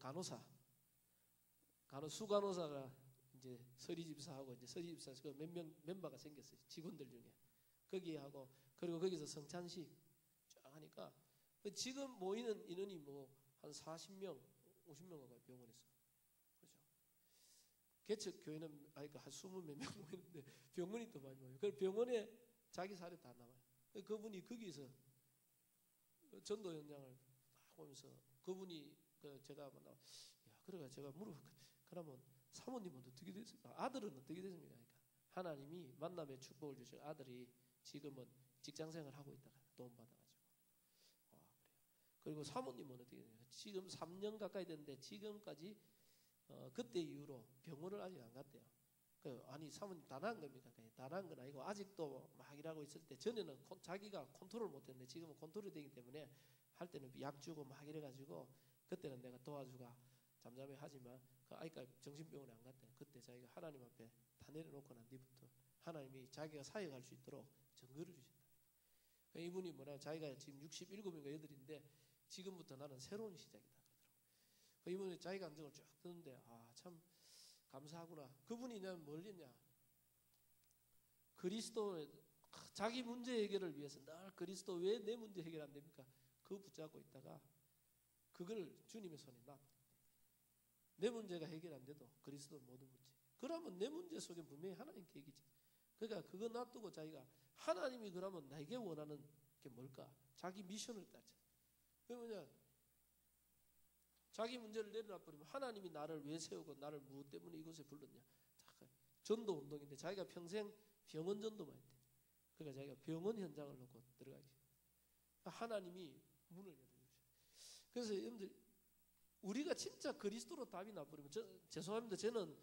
수간호사가 이제 서리 집사하고 이제 서리 집사 그 몇 명 멤버가 생겼어요. 직원들 중에 거기 하고 그리고 거기서 성찬식 쫙 하니까 지금 모이는 인원이 뭐 한 40명, 50명 가까이 병원에서 그렇죠. 개척 교회는 아니까 한 20몇 명 모이는데 병원이 더 많이 모여요. 그 병원에 자기 사례 다 나와요. 그분이 거기서 전도 현장을 딱 보면서 그분이 제가 만나 야 그래가 제가 물어봤거든요. 그러면 사모님은 어떻게 됐습니까? 아들은 어떻게 됐습니까? 그러니까 하나님이 만남의 축복을 주신 아들이 지금은 직장생활 하고 있다가 도움 받아가지고 그래요. 그리고 사모님은 어떻게 됐습니까? 지금 3년 가까이 됐는데 지금까지 그때 이후로 병원을 아직 안 갔대요. 아니 사모님 다 나은 겁니까? 다 나은 건 아니고 아직도 막 일하고 있을 때 전에는 자기가 컨트롤 못했는데 지금은 컨트롤이 되기 때문에 할 때는 약 주고 막 이래가지고 그때는 내가 도와주가 잠잠해 하지만 그 아이가 정신병원에 안 갔대. 그때 자기가 하나님 앞에 다 내려놓고 난 뒤부터 하나님이 자기가 사역할 수 있도록 증거를 주신다. 이분이 뭐냐 자기가 지금 67인가 8인데 지금부터 나는 새로운 시작이다 그러더라고요. 이분이 자기 감정을 쭉 듣는데 참 감사하구나. 그분이 뭘 했냐 그리스도 자기 문제 해결을 위해서 늘 그리스도 왜 내 문제 해결 안 됩니까? 그거 붙잡고 있다가 그걸 주님의 손에 놔. 내 문제가 해결 안 돼도 그리스도 모든 문제. 그러면 내 문제 속에 분명히 하나님 계획이지. 그러니까 그거 놔두고 자기가 하나님이 그러면 나에게 원하는 게 뭘까? 자기 미션을 따져. 그게 뭐냐? 자기 문제를 내려놔버리면 하나님이 나를 왜 세우고 나를 무엇 때문에 이곳에 불렀냐? 전도 운동인데 자기가 평생 병원 전도만 했대. 그러니까 자기가 병원 현장을 놓고 들어가지. 하나님이 문을 열어주셔. 그래서 여러분들 우리가 진짜 그리스도로 답이 나버리면 죄송합니다. 저는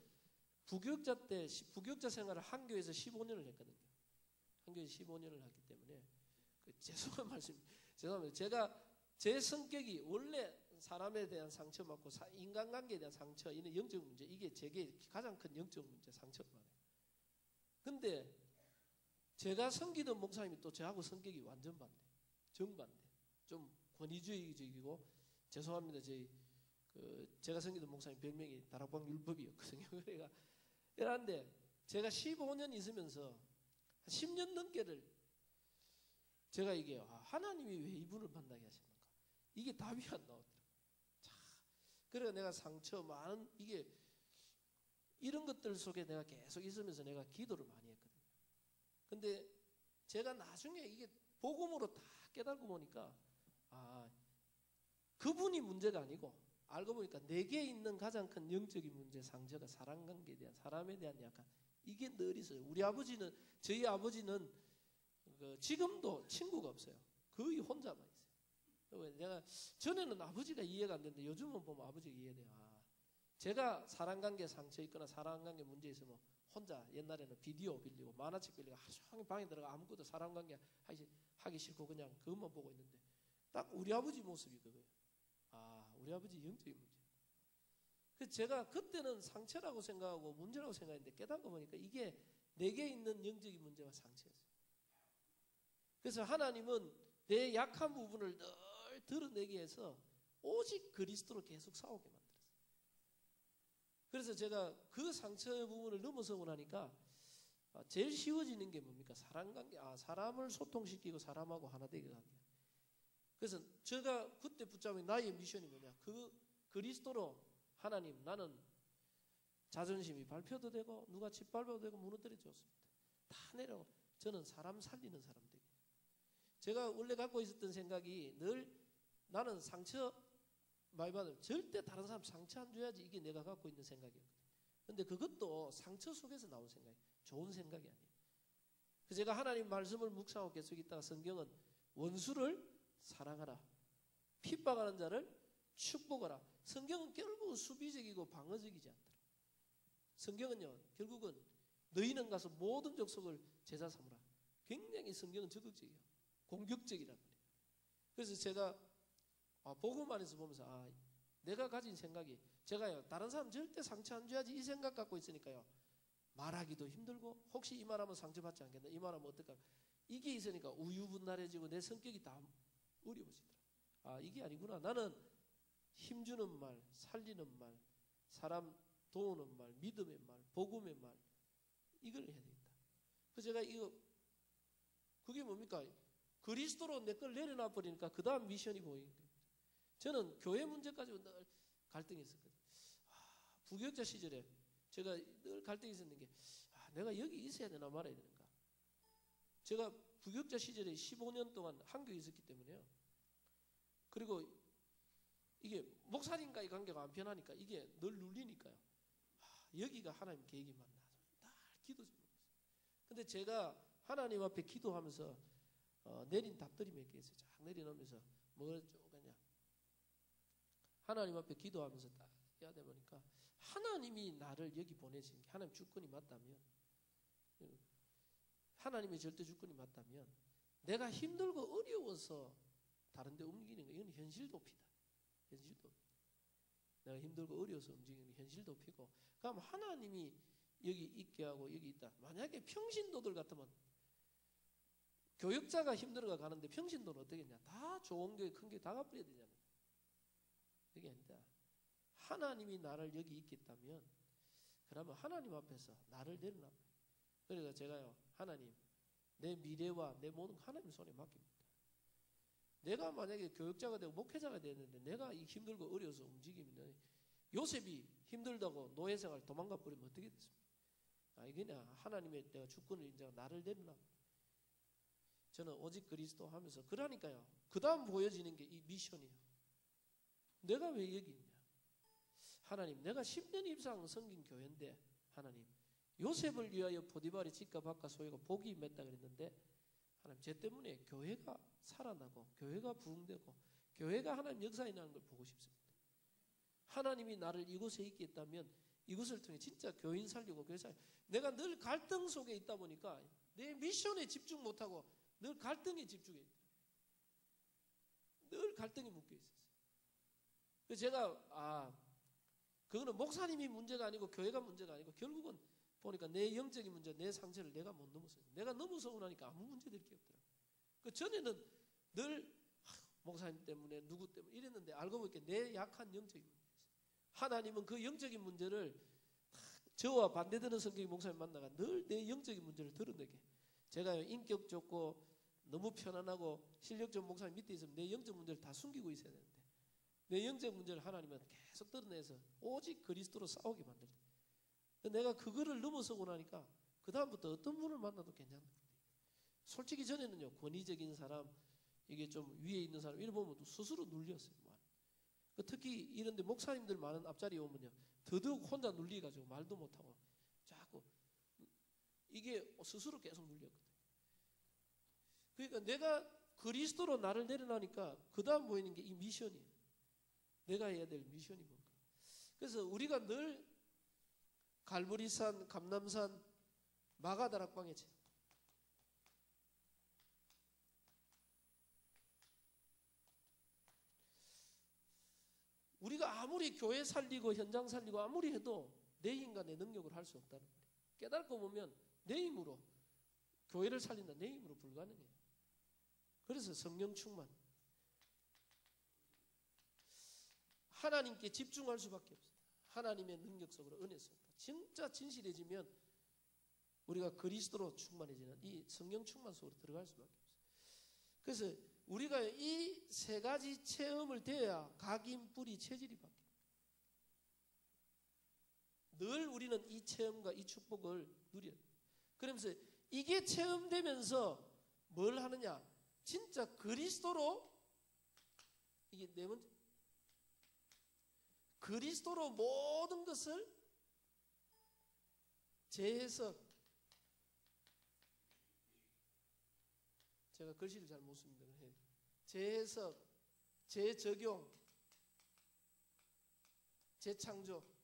부교육자 생활을 한교에서 15년을 했거든요. 한교에서 15년을 했기 때문에 죄송한 말씀 죄송합니다. 제가 제 성격이 원래 사람에 대한 상처받고 인간관계에 대한 상처 이런 영적 문제 이게 제게 가장 큰 영적 문제 상처가 많아요. 근데 제가 섬기던 목사님이 또 저하고 성격이 완전 반대 정반대 좀 권위주의적이고 죄송합니다. 제가 섬기던 목사님 별명이 다락방 율법이었거든요. 그러니까 이런데 제가 15년 있으면서 10년 넘게를 제가 이게 하나님이 왜 이분을 만나게 하십니까? 이게 답이 안 나오더라고요. 그래서 내가 상처 많은 이게 이런 것들 속에 내가 계속 있으면서 내가 기도를 많이 했거든요. 근데 제가 나중에 이게 복음으로 다 깨달고 보니까 그분이 문제가 아니고 알고 보니까 내게 있는 가장 큰 영적인 문제 상처가 사람관계에 대한 사람에 대한 약간 이게 늘 있어요. 저희 아버지는 지금도 친구가 없어요. 거의 혼자만 있어요. 내가 전에는 아버지가 이해가 안 되는데 요즘은 보면 아버지가 이해돼요. 제가 사람관계 상처 있거나 사람관계 문제 있으면 혼자 옛날에는 비디오 빌리고 만화책 빌리고 하루 종일 방에 들어가 아무것도 사람관계 하기 싫고 그냥 그것만 보고 있는데 딱 우리 아버지 모습이 그거예요. 우리 아버지 영적인 문제. 그래서 제가 그때는 상처라고 생각하고 문제라고 생각했는데 깨닫고 보니까 이게 내게 있는 영적인 문제와 상처였어요. 그래서 하나님은 내 약한 부분을 늘 드러내기 위해서 오직 그리스도로 계속 싸우게 만들었어요. 그래서 제가 그 상처의 부분을 넘어서고 나니까 제일 쉬워지는 게 뭡니까? 사람관계. 사람을 소통시키고 사람하고 하나 되게 하는 거예요. 그래서 제가 그때 붙잡은 나의 미션이 뭐냐? 그 그리스도로 하나님, 나는 자존심이 밟혀도 되고 누가 짓밟아도 되고 무너뜨려도 좋습니다. 다 내려고. 저는 사람 살리는 사람 되게. 제가 원래 갖고 있었던 생각이 늘 나는 상처 많이 받으면 절대 다른 사람 상처 안 줘야지, 이게 내가 갖고 있는 생각이었거든요. 근데 그것도 상처 속에서 나온 생각이에요. 좋은 생각이 아니에요. 그래서 제가 하나님 말씀을 묵상하고 계속 있다가 성경은 원수를 사랑하라, 핍박하는 자를 축복하라. 성경은 결국은 수비적이고 방어적이지 않더라. 성경은요, 결국은 너희는 가서 모든 족속을 제자 삼으라. 굉장히 성경은 적극적이에요. 공격적이란 말이에요. 그래서 제가 복음안에서 보면서 내가 가진 생각이, 제가요 다른 사람 절대 상처 안 줘야지 이 생각 갖고 있으니까요 말하기도 힘들고, 혹시 이 말하면 상처받지 않겠나, 이 말하면 어떨까, 이게 있으니까 우유분란해지고 내 성격이 다 어려워지더라. 이게 아니구나. 나는 힘주는 말, 살리는 말, 사람 도우는 말, 믿음의 말, 복음의 말, 이걸 해야 되겠다. 그래서 제가 그게 뭡니까? 그리스도로 내 걸 내려놔 버리니까 그 다음 미션이 보이는 거예요. 저는 교회 문제 가지고 늘 갈등이 있었거든요. 부교육자 시절에 제가 늘 갈등이 있었는 게 내가 여기 있어야 되나 말아야 되는가. 제가 부교육자 시절에 15년 동안 한교에 있었기 때문에요. 그리고 이게 목사님과의 관계가 안 편하니까 이게 늘 눌리니까요. 여기가 하나님 계획이 맞나. 날 기도 좀 했어요. 근데 제가 하나님 앞에 기도하면서 내린 답들이 몇 개 있어요. 쫙 내려놓으면서 뭘 쭉 그냥 하나님 앞에 기도하면서 딱 해야 돼 보니까, 하나님이 나를 여기 보내신 게 하나님 주권이 맞다면, 하나님의 절대 주권이 맞다면, 내가 힘들고 어려워서 다른 데 옮기는 거, 이건 현실 도피다. 현실 도피. 내가 힘들고 어려워서 움직이는 현실 도피고, 그럼 하나님이 여기 있게 하고 여기 있다. 만약에 평신도들 같으면 교육자가 힘들어가 가는데 평신도는 어떻겠냐? 다 좋은 교회, 큰 교회 다 가버려야 되잖아요. 그게 아니다. 하나님이 나를 여기 있겠다면 그러면 하나님 앞에서 나를 내려놔. 그러니까 제가요, 하나님, 내 미래와 내 모든 하나님 손에 맡깁니다. 내가 만약에 교육자가 되고 목회자가 되는데 내가 이 힘들고 어려워서 움직이면, 요셉이 힘들다고 노예생활 도망가 버리면 어떻게 됐습니까? 이거냐, 하나님의 내가 주권을 인정하고 나를 내려놔. 저는 오직 그리스도 하면서, 그러니까요, 그 다음 보여지는 게 이 미션이에요. 내가 왜 여기 있냐? 하나님, 내가 10년 이상 섬긴 교회인데, 하나님, 요셉을 위하여 보디발이 집과 밭과 소유가 복이 맺다 그랬는데, 하나님, 쟤 때문에 교회가 살아나고 교회가 부흥되고 교회가 하나님 역사에 나는 걸 보고 싶습니다. 하나님이 나를 이곳에 있게 했다면 이것을 통해 진짜 교인 살리고 교회 살리고. 내가 늘 갈등 속에 있다 보니까 내 미션에 집중 못하고 늘 갈등에 집중해 있다. 늘 갈등에 묶여 있었어요. 그래서 제가 그거는 목사님이 문제가 아니고 교회가 문제가 아니고, 결국은 보니까 내 영적인 문제, 내 상처를 내가 못 넘었어요. 내가 넘어서고 나니까 아무 문제 될 게 없더라고요. 그 전에는 늘 목사님 때문에 누구 때문에 이랬는데, 알고 보니까 내 약한 영적인 문제였어요. 하나님은 그 영적인 문제를 저와 반대되는 성격의 목사님 만나가 늘 내 영적인 문제를 드러내게. 제가 인격 좋고 너무 편안하고 실력 좋은 목사님 밑에 있으면 내 영적 문제를 다 숨기고 있어야 되는데, 내 영적 문제를 하나님은 계속 드러내서 오직 그리스도로 싸우게 만들다. 내가 그거를 넘어서고 나니까 그 다음부터 어떤 분을 만나도 괜찮은 거예요. 솔직히 전에는요, 권위적인 사람, 이게 좀 위에 있는 사람 이런 보면 스스로 눌렸어요. 특히 이런데 목사님들 많은 앞자리에 오면요, 더더욱 혼자 눌리가지고 말도 못하고 자꾸 이게 스스로 계속 눌렸거든요. 그러니까 내가 그리스도로 나를 내려놓으니까 그 다음 보이는 게 이 미션이에요. 내가 해야 될 미션이 뭔가. 그래서 우리가 늘 갈보리산, 감남산, 마가다락방에 우리가 아무리 교회 살리고 현장 살리고 아무리 해도 내 힘과 내 능력으로 할 수 없다는 거예요. 깨닫고 보면 내 힘으로 교회를 살린다, 내 힘으로 불가능해요. 그래서 성령 충만. 하나님께 집중할 수밖에 없어요. 하나님의 능력 속으로 은혜 속으로 진짜 진실해지면 우리가 그리스도로 충만해지는 이 성령 충만 속으로 들어갈 수밖에 없어요. 그래서 우리가 이 세 가지 체험을 돼야 각인, 뿌리, 체질이 바뀌어요. 늘 우리는 이 체험과 이 축복을 누려요. 그러면서 이게 체험되면서 뭘 하느냐? 진짜 그리스도로, 이게 네 번째, 그리스도로 모든 것을 재해석. 제가 글씨를 잘 못 씁니다. 재해석, 재적용, 재창조.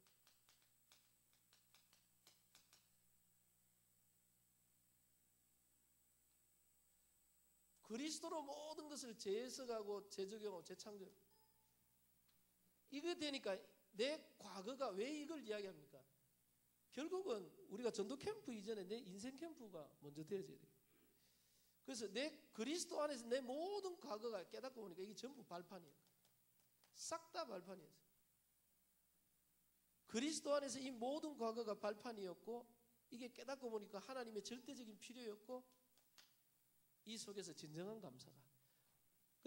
그리스도로 모든 것을 재해석하고 재적용하고 재창조. 이거 되니까 내 과거가 왜 이걸 이야기합니까? 결국은 우리가 전도 캠프 이전에 내 인생 캠프가 먼저 되어져야 돼요. 그래서 내 그리스도 안에서 내 모든 과거가 깨닫고 보니까 이게 전부 발판이에요. 싹 다 발판이었어요. 그리스도 안에서 이 모든 과거가 발판이었고, 이게 깨닫고 보니까 하나님의 절대적인 필요였고, 이 속에서 진정한 감사가.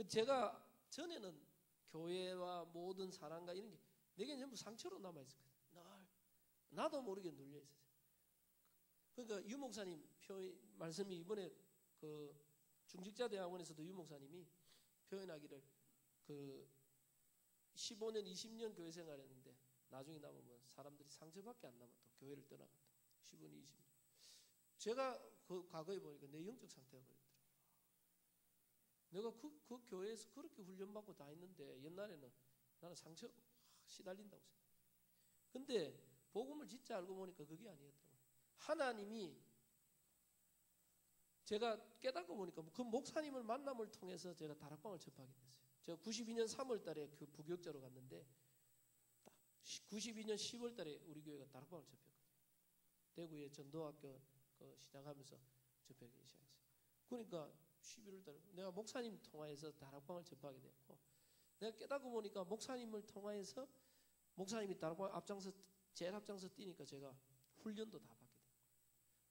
제가 전에는 교회와 모든 사랑과 이런 게 내게 전부 상처로 남아있었거든요. 나도 모르게 눌려있었어요. 그러니까 유 목사님 말씀이 이번에 그 중직자대학원에서도 유 목사님이 표현하기를 15년, 20년 교회 생활했는데 나중에 남으면 사람들이 상처밖에 안 남았다. 교회를 떠나갔다. 15년, 20년. 제가 그 과거에 보니까 내 영적 상태가 그랬더라고요. 내가 그 교회에서 그렇게 훈련받고 다 했는데 옛날에는 나는 상처 시달린다고 생각해요. 근데 복음을 진짜 알고 보니까 그게 아니었더라고요. 하나님이 제가 깨닫고 보니까 그 목사님을 만남을 통해서 제가 다락방을 접하게 됐어요. 제가 92년 3월 달에 그 부교육자로 갔는데 92년 10월 달에 우리 교회가 다락방을 접했거든요. 대구의 전도학교 시작하면서 접하기 시작했어요. 그러니까 11월 달에 내가 목사님 통화해서 다락방을 접하게 됐고, 내가 깨닫고 보니까 목사님을 통화해서 목사님이 다락방 제일 앞장서 뛰니까 제가 훈련도 다 받게 됐고,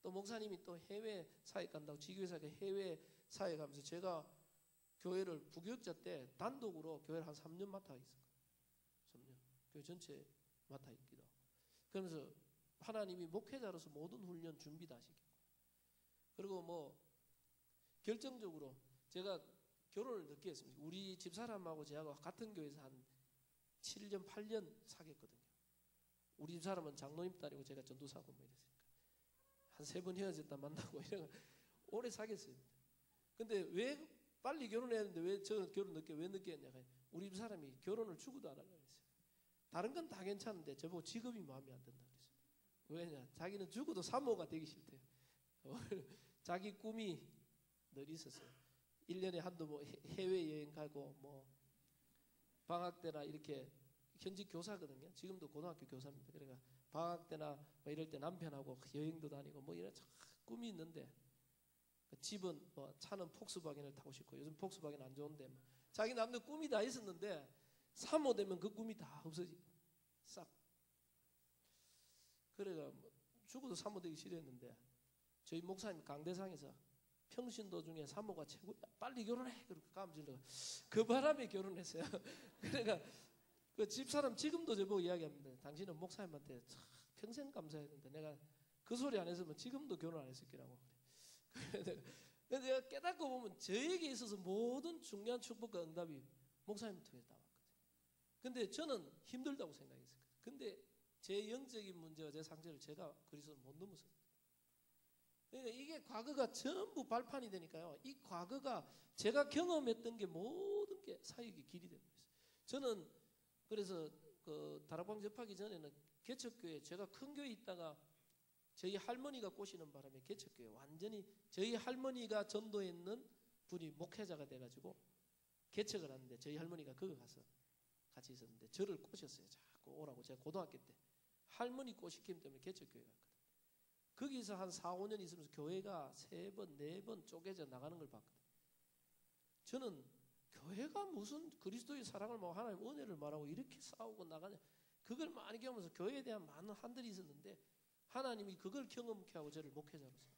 또 목사님이 또 해외 사역 간다고 지교회사가 해외 사역 가면서 제가 교회를 부교육자 때 단독으로 교회를 한 3년 맡아 있었거든요. 3년. 교회 전체 맡아 있기도 하고. 그러면서 하나님이 목회자로서 모든 훈련 준비 다 시켰고, 그리고 뭐 결정적으로 제가 결혼을 늦게 했습니다. 우리 집사람하고 저하고 같은 교회에서 한 7년, 8년 사귀었거든요. 우리 집사람은 장로님 딸이고 제가 전도사고 뭐 이랬으니까 한 3번 헤어졌다 만나고 이런 오래 사귀었어요. 근데 왜 빨리 결혼해야 하는데 왜 저 결혼 왜 늦게 했냐? 우리 집사람이 결혼을 죽어도 안 하려고 했어요. 다른 건 다 괜찮은데 저보고 직업이 마음에 안 든다 그랬어요. 왜냐? 자기는 죽어도 사모가 되기 싫대요. 자기 꿈이 늘 있었어요. 1년에 한두 뭐 해외여행 가고 뭐 방학 때나 이렇게 현직 교사거든요. 지금도 고등학교 교사입니다. 그러니까 방학 때나 뭐 이럴 때 남편하고 여행도 다니고 뭐 이런 꿈이 있는데, 집은 뭐 차는 폭스바겐을 타고 싶고 요즘 폭스바겐 안 좋은데 뭐 자기 남들 꿈이 다 있었는데 사모 되면 그 꿈이 다 없어지고 싹. 그래가 뭐 죽어도 사모 되기 싫었는데 저희 목사님 강대상에서 평신도 중에 사모가 최고야. 빨리 결혼해. 그렇게 까무질러가 그 바람에 결혼했어요. 그러니까 그 집사람 지금도 저보고 이야기합니다. 당신은 목사님한테 평생 감사했는데 내가 그 소리 안 했으면 지금도 결혼 안 했을 거라고. 근데 내가 깨닫고 보면 저에게 있어서 모든 중요한 축복과 응답이 목사님 통해서 다 왔거든요. 근데 저는 힘들다고 생각했어요. 근데 제 영적인 문제와 제 상처를 제가 그리스도를 못 넘었어요. 그러니까 이게 과거가 전부 발판이 되니까요. 이 과거가 제가 경험했던 게 모든 게 사역의 길이 되는 거예요. 저는 그래서 그 다락방 접하기 전에는 개척교회, 제가 큰 교회에 있다가 저희 할머니가 꼬시는 바람에 개척교회 완전히 저희 할머니가 전도했는 분이 목회자가 돼가지고 개척을 하는데 저희 할머니가 거기 가서 같이 있었는데 저를 꼬셨어요. 자꾸 오라고. 제가 고등학교 때 할머니 꼬시킴 때문에 개척교회 갔거든요. 거기서 한 4, 5년 있으면서 교회가 3번, 4번 쪼개져 나가는 걸 봤거든요. 저는 교회가 무슨 그리스도의 사랑을 말하고 하나님의 은혜를 말하고 이렇게 싸우고 나가냐. 그걸 많이 경험해서 교회에 대한 많은 한들이 있었는데 하나님이 그걸 경험케 하고 저를 목회자로서.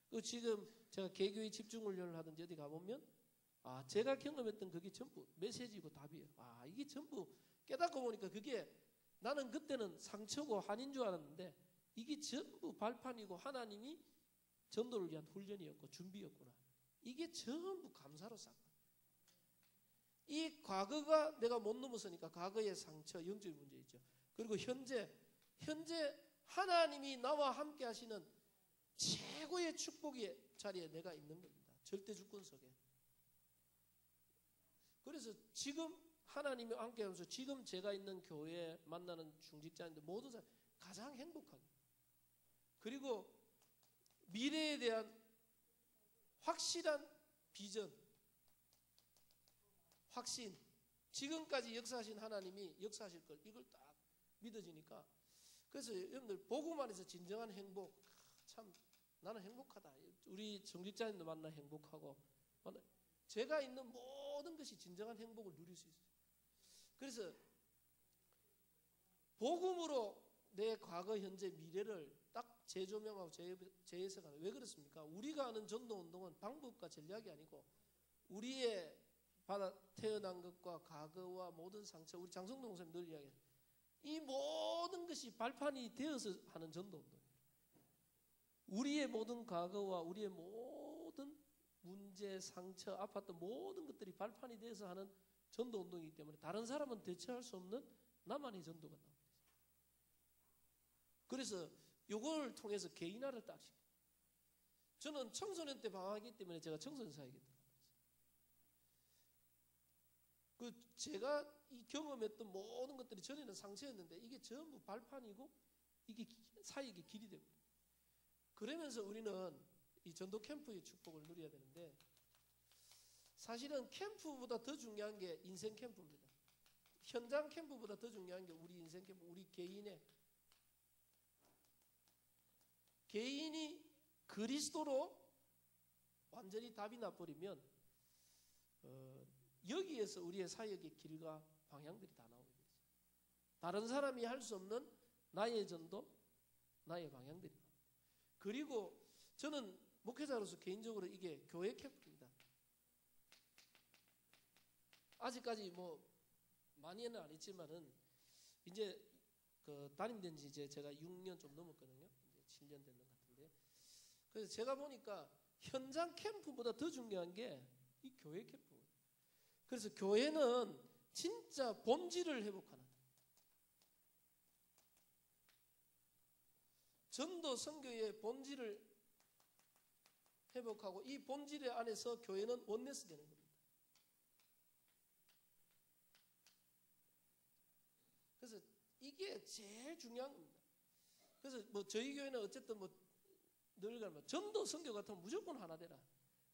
그 지금 제가 개교의 집중훈련을 하든지 어디 가보면 제가 경험했던 그게 전부 메시지고 답이에요. 이게 전부 깨닫고 보니까 그게 나는 그때는 상처고 한인 줄 알았는데 이게 전부 발판이고 하나님이 전도를 위한 훈련이었고 준비였구나. 이게 전부 감사로 쌓고. 이 과거가 내가 못 넘어서니까 과거의 상처, 영적인 문제 있죠. 그리고 현재 하나님이 나와 함께 하시는 최고의 축복의 자리에 내가 있는 겁니다. 절대 주권 속에. 그래서 지금 하나님이 함께 하면서 지금 제가 있는 교회에 만나는 중직자인데 모든 사람 가장 행복하게. 그리고 미래에 대한 확실한 비전, 확신. 지금까지 역사하신 하나님이 역사하실 걸 이걸 딱 믿어지니까 그래서 여러분들 복음 안에서 진정한 행복 참 나는 행복하다. 우리 정직자님도 만나 행복하고 제가 있는 모든 것이 진정한 행복을 누릴 수 있어요. 그래서 복음으로 내 과거, 현재, 미래를 딱 재조명하고 재해석하는. 왜 그렇습니까? 우리가 하는 전도운동은 방법과 전략이 아니고 우리의 태어난 것과 과거와 모든 상처, 우리 장성동 목사님 늘 이야기해요. 이 모든 것이 발판이 되어서 하는 전도운동이에요. 우리의 모든 과거와 우리의 모든 문제, 상처, 아팠던 모든 것들이 발판이 되어서 하는 전도운동이기 때문에 다른 사람은 대체할 수 없는 나만의 전도가 나옵니다. 그래서 이걸 통해서 개인화를 딱 시켜요. 저는 청소년 때 방황하기 때문에 제가 청소년 사역에 들어갔어요. 제가 이 경험했던 모든 것들이 전에는 상처였는데 이게 전부 발판이고 이게 사역의 길이 되고. 그러면서 우리는 이 전도 캠프의 축복을 누려야 되는데 사실은 캠프보다 더 중요한 게 인생 캠프입니다. 현장 캠프보다 더 중요한 게 우리 인생 캠프, 우리 개인이 그리스도로 완전히 답이 나버리면 여기에서 우리의 사역의 길과 방향들이 다 나오게 되죠. 다른 사람이 할 수 없는 나의 전도, 나의 방향들이 나옵니다. 그리고 저는 목회자로서 개인적으로 이게 교회 캠프입니다. 아직까지 뭐 많이는 안 했지만은 이제 담임된 지 이제 제가 6년 좀 넘었거든요. 이제 7년 된 것 같은데. 그래서 제가 보니까 현장 캠프보다 더 중요한 게 이 교회 캠프. 그래서 교회는 진짜 본질을 회복하는 전도 선교의 본질을 회복하고 이 본질 안에서 교회는 원네스 되는 겁니다. 그래서 이게 제일 중요한 겁니다. 그래서 뭐 저희 교회는 어쨌든 뭐 늘 전도 선교 같으면 무조건 하나 되라.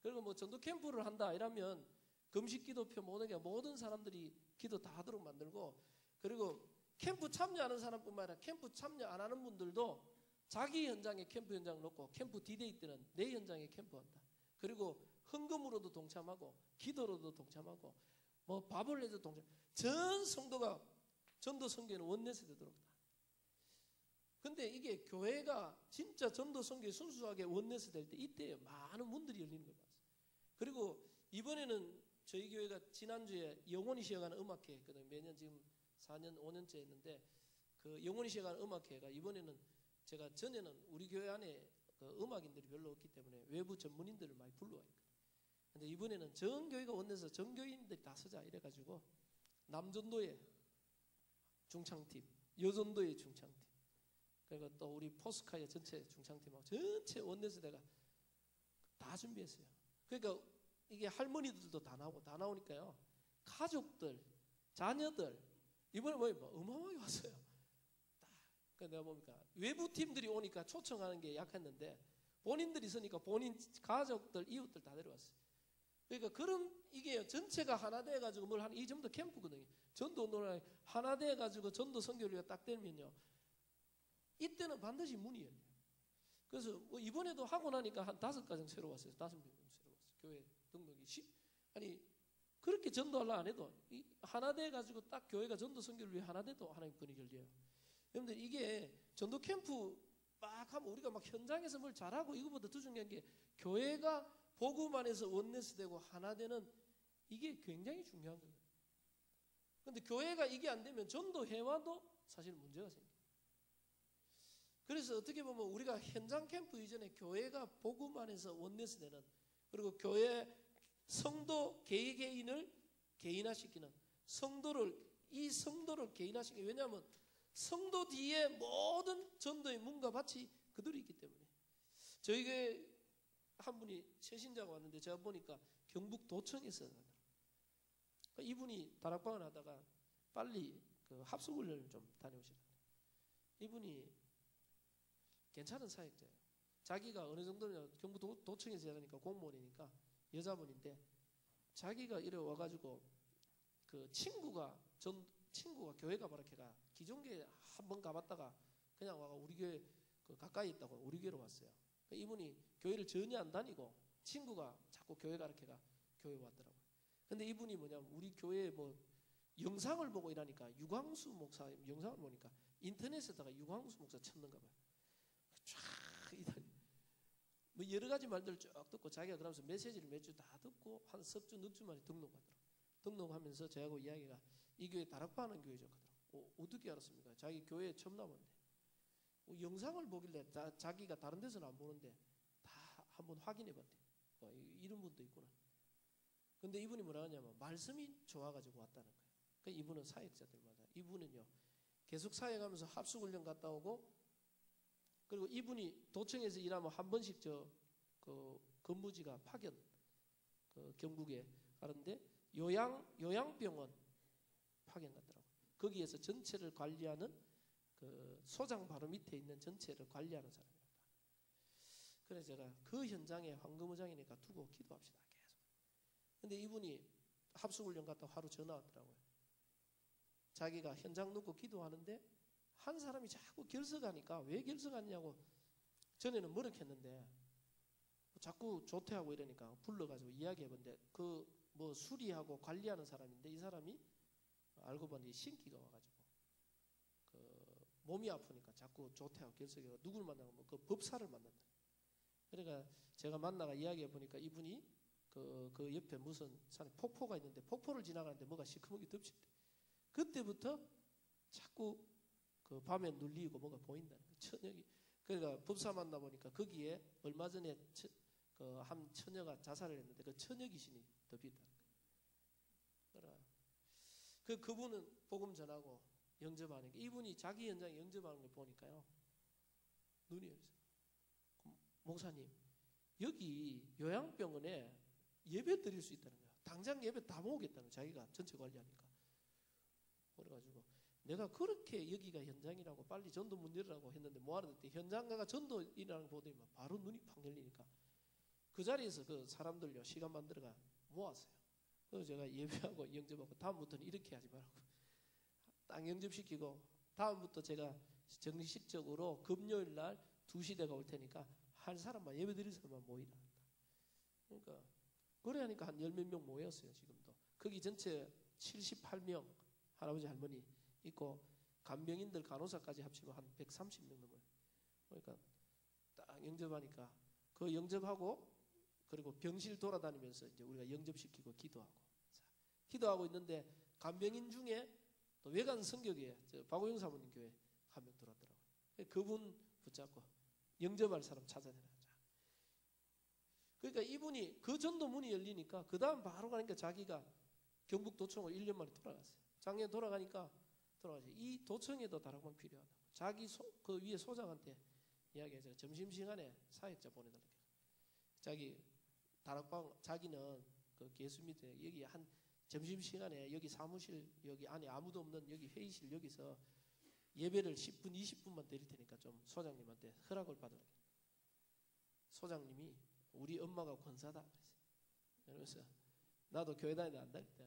그리고 뭐 전도 캠프를 한다 이러면 금식 기도표 모든 사람들이 기도 다 하도록 만들고, 그리고 캠프 참여하는 사람뿐만 아니라 캠프 참여 안 하는 분들도 자기 현장에 캠프 현장을 놓고 캠프 디데이 때는 내 현장에 캠프한다. 그리고 헌금으로도 동참하고 기도로도 동참하고 뭐 밥을 내도 동참. 전 성도가 전도 선교에는 원내스 되도록. 근데 이게 교회가 진짜 전도 선교에 순수하게 원내스 될 때 이때 많은 문들이 열리는 걸 봤어요. 그리고 이번에는 저희 교회가 지난주에 영원히 쉬어가는 음악회 했거든요. 매년 지금 4년, 5년째 했는데 그 영원히 쉬어가는 음악회가 이번에는 제가 전에는 우리 교회 안에 그 음악인들이 별로 없기 때문에 외부 전문인들을 많이 불러와요. 근데 이번에는 전 교회가 원내서 전 교인들이 다 서자 이래가지고 남전도의 중창팀, 여전도의 중창팀, 그리고 또 우리 포스카의 전체 중창팀하고 전체 원내서 내가 다 준비했어요. 그러니까 이게 할머니들도 다 나오니까요. 가족들, 자녀들 이번에 뭐 어마어마하게 왔어요. 그러니까 내가 보니까 외부 팀들이 오니까 초청하는 게 약했는데 본인들이 있으니까 본인 가족들, 이웃들 다 데려왔어요. 그러니까 이게 전체가 하나 돼가지고 뭘 하는 이 정도 캠프거든요. 전도 운동을 하나 돼가지고 전도 선교를 딱 되면요. 이때는 반드시 문이 열려요. 그래서 뭐 이번에도 하고 나니까 한 5가정 새로 왔어요. 5명 새로 왔어요. 교회 등록이 그렇게 전도하려 안 해도 하나 돼 가지고 딱 교회가 전도 선교를 위해 하나 돼도 하나님 권이 열려요. 여러분들 이게 전도 캠프 막 하면 우리가 막 현장에서 뭘 잘하고 이거보다 더 중요한 게 교회가 복음 안에서 원내스 되고 하나 되는 이게 굉장히 중요한 거예요. 근데 교회가 이게 안 되면 전도해와도 사실 문제가 생겨요. 그래서 어떻게 보면 우리가 현장 캠프 이전에 교회가 복음 안에서 원내스 되는, 그리고 교회 성도 개개인을 개인화시키는, 이 성도를 개인화시키는, 왜냐하면 성도 뒤에 모든 전도의 문과 밭이 그대로 있기 때문에. 저희 교회 한 분이 최신자가 왔는데 제가 보니까 경북 도청에서 이분이 다락방을 하다가 빨리 그 합숙훈련을 좀 다녀오시라. 이분이 괜찮은 사역자예요. 자기가 어느 정도냐, 경북 도청에서 일하니까 공무원이니까 여자분인데, 자기가 이래 와가지고 그 친구가 교회 가봐라 걔가 기존교회 한번 가봤다가 그냥 와가 우리 교회 그 가까이 있다고 우리 교회로 왔어요. 그러니까 이분이 교회를 전혀 안 다니고 친구가 자꾸 교회 가라 걔가 교회 왔더라고요. 근데 이분이 뭐냐면 우리 교회 뭐 영상을 보고 이러니까 유광수 목사 영상을 보니까 인터넷에다가 유광수 목사 찾는가 봐요. 쫙 뭐 여러 가지 말들을 쭉 듣고 자기가 그러면서 메시지를 몇 주 다 듣고 한 석 주, 넉 주 만에 등록하더라고요. 등록하면서 저하고 이야기가 이 교회 다락방하는 교회죠. 어떻게 알았습니까? 자기 교회에 처음 나왔는데 영상을 보길래 자기가 다른 데서는 안 보는데 다 한번 확인해 봤대. 이런 분도 있구나. 근데 이분이 뭐라 하냐면 말씀이 좋아가지고 왔다는 거예요. 그러니까 이분은 사역자들마다. 이분은요 계속 사역하면서 합숙훈련 갔다 오고, 그리고 이분이 도청에서 일하면 한 번씩 그 근무지가 파견, 그 경북에 가는데 요양병원 파견 갔더라고요. 거기에서 전체를 관리하는 그 소장 바로 밑에 있는 전체를 관리하는 사람입니다. 그래서 제가 그 현장에 황금의장이니까 두고 기도합시다 계속. 근데 이분이 합숙훈련 갔다 하루 전화 왔더라고요. 자기가 현장 놓고 기도하는데 한 사람이 자꾸 결석하니까 왜 결석하냐고, 전에는 머쓱했는데 자꾸 조퇴하고 이러니까 불러가지고 이야기해봤는데 그 뭐 수리하고 관리하는 사람인데 이 사람이 알고 보니 신기가 와가지고 그 몸이 아프니까 자꾸 조퇴하고 결석해서 누구를 만나고 그 법사를 만난다. 그러니까 제가 만나가 이야기해보니까 이분이 그 옆에 무슨 산 폭포가 있는데 폭포를 지나가는데 뭐가 시커멓게 덮칠 때 그때부터 자꾸 그 밤에 눌리고 뭐가 보인다는 거예요. 처녀이. 그러니까 법사 만나보니까 거기에 얼마 전에 그 한 처녀가 자살을 했는데 그 처녀 귀신이 덮였다는 거예요. 그분은 복음 전하고 영접하는 게, 이분이 자기 현장에 영접하는 걸 보니까요 눈이 열렸어요. 목사님 여기 요양병원에 예배 드릴 수 있다는 거야. 당장 예배 다 모으겠다는 거야. 자기가 전체 관리하니까. 그래가지고 내가 그렇게 여기가 현장이라고 빨리 전도 문 열으라고 했는데 뭐하러 했더니 현장 가가 전도 일하는 거 보더니 바로 눈이 팍 열리니까 그 자리에서 그 사람들요 시간 만들어가 모았어요. 그래서 제가 예배하고 영접하고 다음부터는 이렇게 하지 말라고 딱 영접시키고 다음부터 제가 정식적으로 금요일 날 2시대가 올 테니까 할 사람만 예배 드릴 사람만 모이라. 그러니까 그래 하니까 한 10몇 명 모였어요. 지금도 거기 전체 78명 할아버지 할머니 있고 간병인들 간호사까지 합치면 한 130명 넘어요. 그러니까 딱 영접하니까 그 영접하고 그리고 병실 돌아다니면서 이제 우리가 영접시키고 기도하고 있는데 간병인 중에 또 외관 성교교회 박우영 사모님 교회 한 명 들어왔더라고요. 그분 붙잡고 영접할 사람 찾아내라. 그러니까 이분이 그 전도 문이 열리니까 그 다음 바로 가니까 자기가 경북 도청으로 1년 만에 돌아갔어요. 작년에 돌아가니까 이 도청에도 다락방 필요하다. 자기 그 위에 소장한테 이야기해서 점심시간에 사역자 보내달라고. 자기 다락방 자기는 그 개수 밑에 여기 한 점심시간에 여기 사무실 여기 안에 아무도 없는 여기 회의실 여기서 예배를 10분 20분만 드릴 테니까 좀 소장님한테 허락을 받으라고. 소장님이 우리 엄마가 권사다 그래서 나도 교회 다니다 안 다녔다.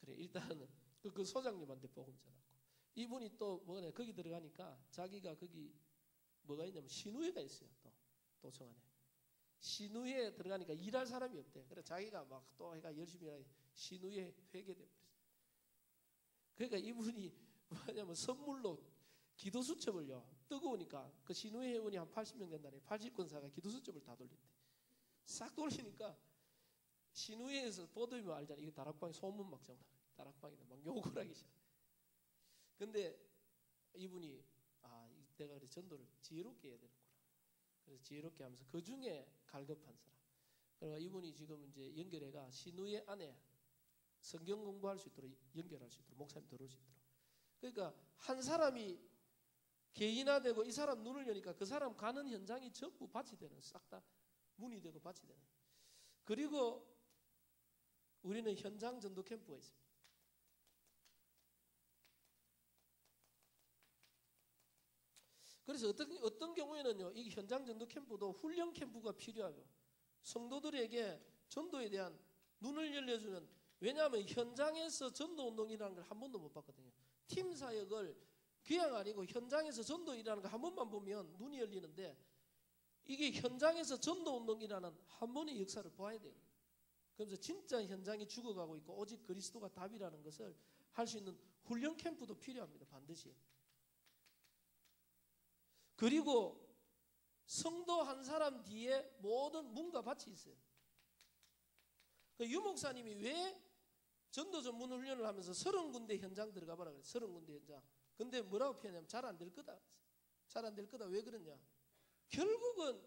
그래 일단은 그 소장님한테 복음 전하고 이분이 또 뭐냐 거기 들어가니까 자기가 거기 뭐가 있냐면 신우회가 있어요. 또 도청 안에 신우회에 들어가니까 일할 사람이 없대. 그래 자기가 막 또 해가 열심히 신우에 회개돼 버렸어요. 그러니까 이분이 뭐냐면 선물로 기도 수첩을요, 뜨거우니까 그 신우회 회원이 한 80명 된다네. 80권사가 기도 수첩을 다 돌렸대. 싹 돌리니까 신우회에서 보도면 알잖아. 이게 다락방에 소문 막 전화. 다락방에다 막 욕을 하기 시작. 근데 이분이 내가 그래 전도를 지혜롭게 해야 되는구나. 그래서 지혜롭게 하면서 그 중에 갈급한 사람. 그러니까 이분이 지금 이제 연결해가 신우회 안에 성경 공부할 수 있도록 연결할 수 있도록 목사님 들어올 수 있도록. 그러니까 한 사람이 개인화되고 이 사람 눈을 여니까 그 사람 가는 현장이 전부 밭이 되는, 싹 다 문이 되고 밭이 되는. 그리고 우리는 현장 전도 캠프가 있습니다. 그래서 어떤 경우에는요, 이 현장 전도 캠프도 훈련 캠프가 필요하고 성도들에게 전도에 대한 눈을 열려주는, 왜냐하면 현장에서 전도 운동이라는 걸 한 번도 못 봤거든요. 팀 사역을 그냥 아니고 현장에서 전도 일하는 거 한 번만 보면 눈이 열리는데, 이게 현장에서 전도 운동이라는 한 번의 역사를 봐야 돼요. 그래서 진짜 현장이 죽어가고 있고 오직 그리스도가 답이라는 것을 할 수 있는 훈련 캠프도 필요합니다. 반드시. 그리고 성도 한 사람 뒤에 모든 문과 밭이 있어요. 유 목사님이 왜 전도 전문 훈련을 하면서 30군데 현장 들어가 봐라 그래요. 30군데 현장. 근데 뭐라고 표현하냐면 잘 안 될 거다. 잘 안 될 거다. 왜 그러냐? 결국은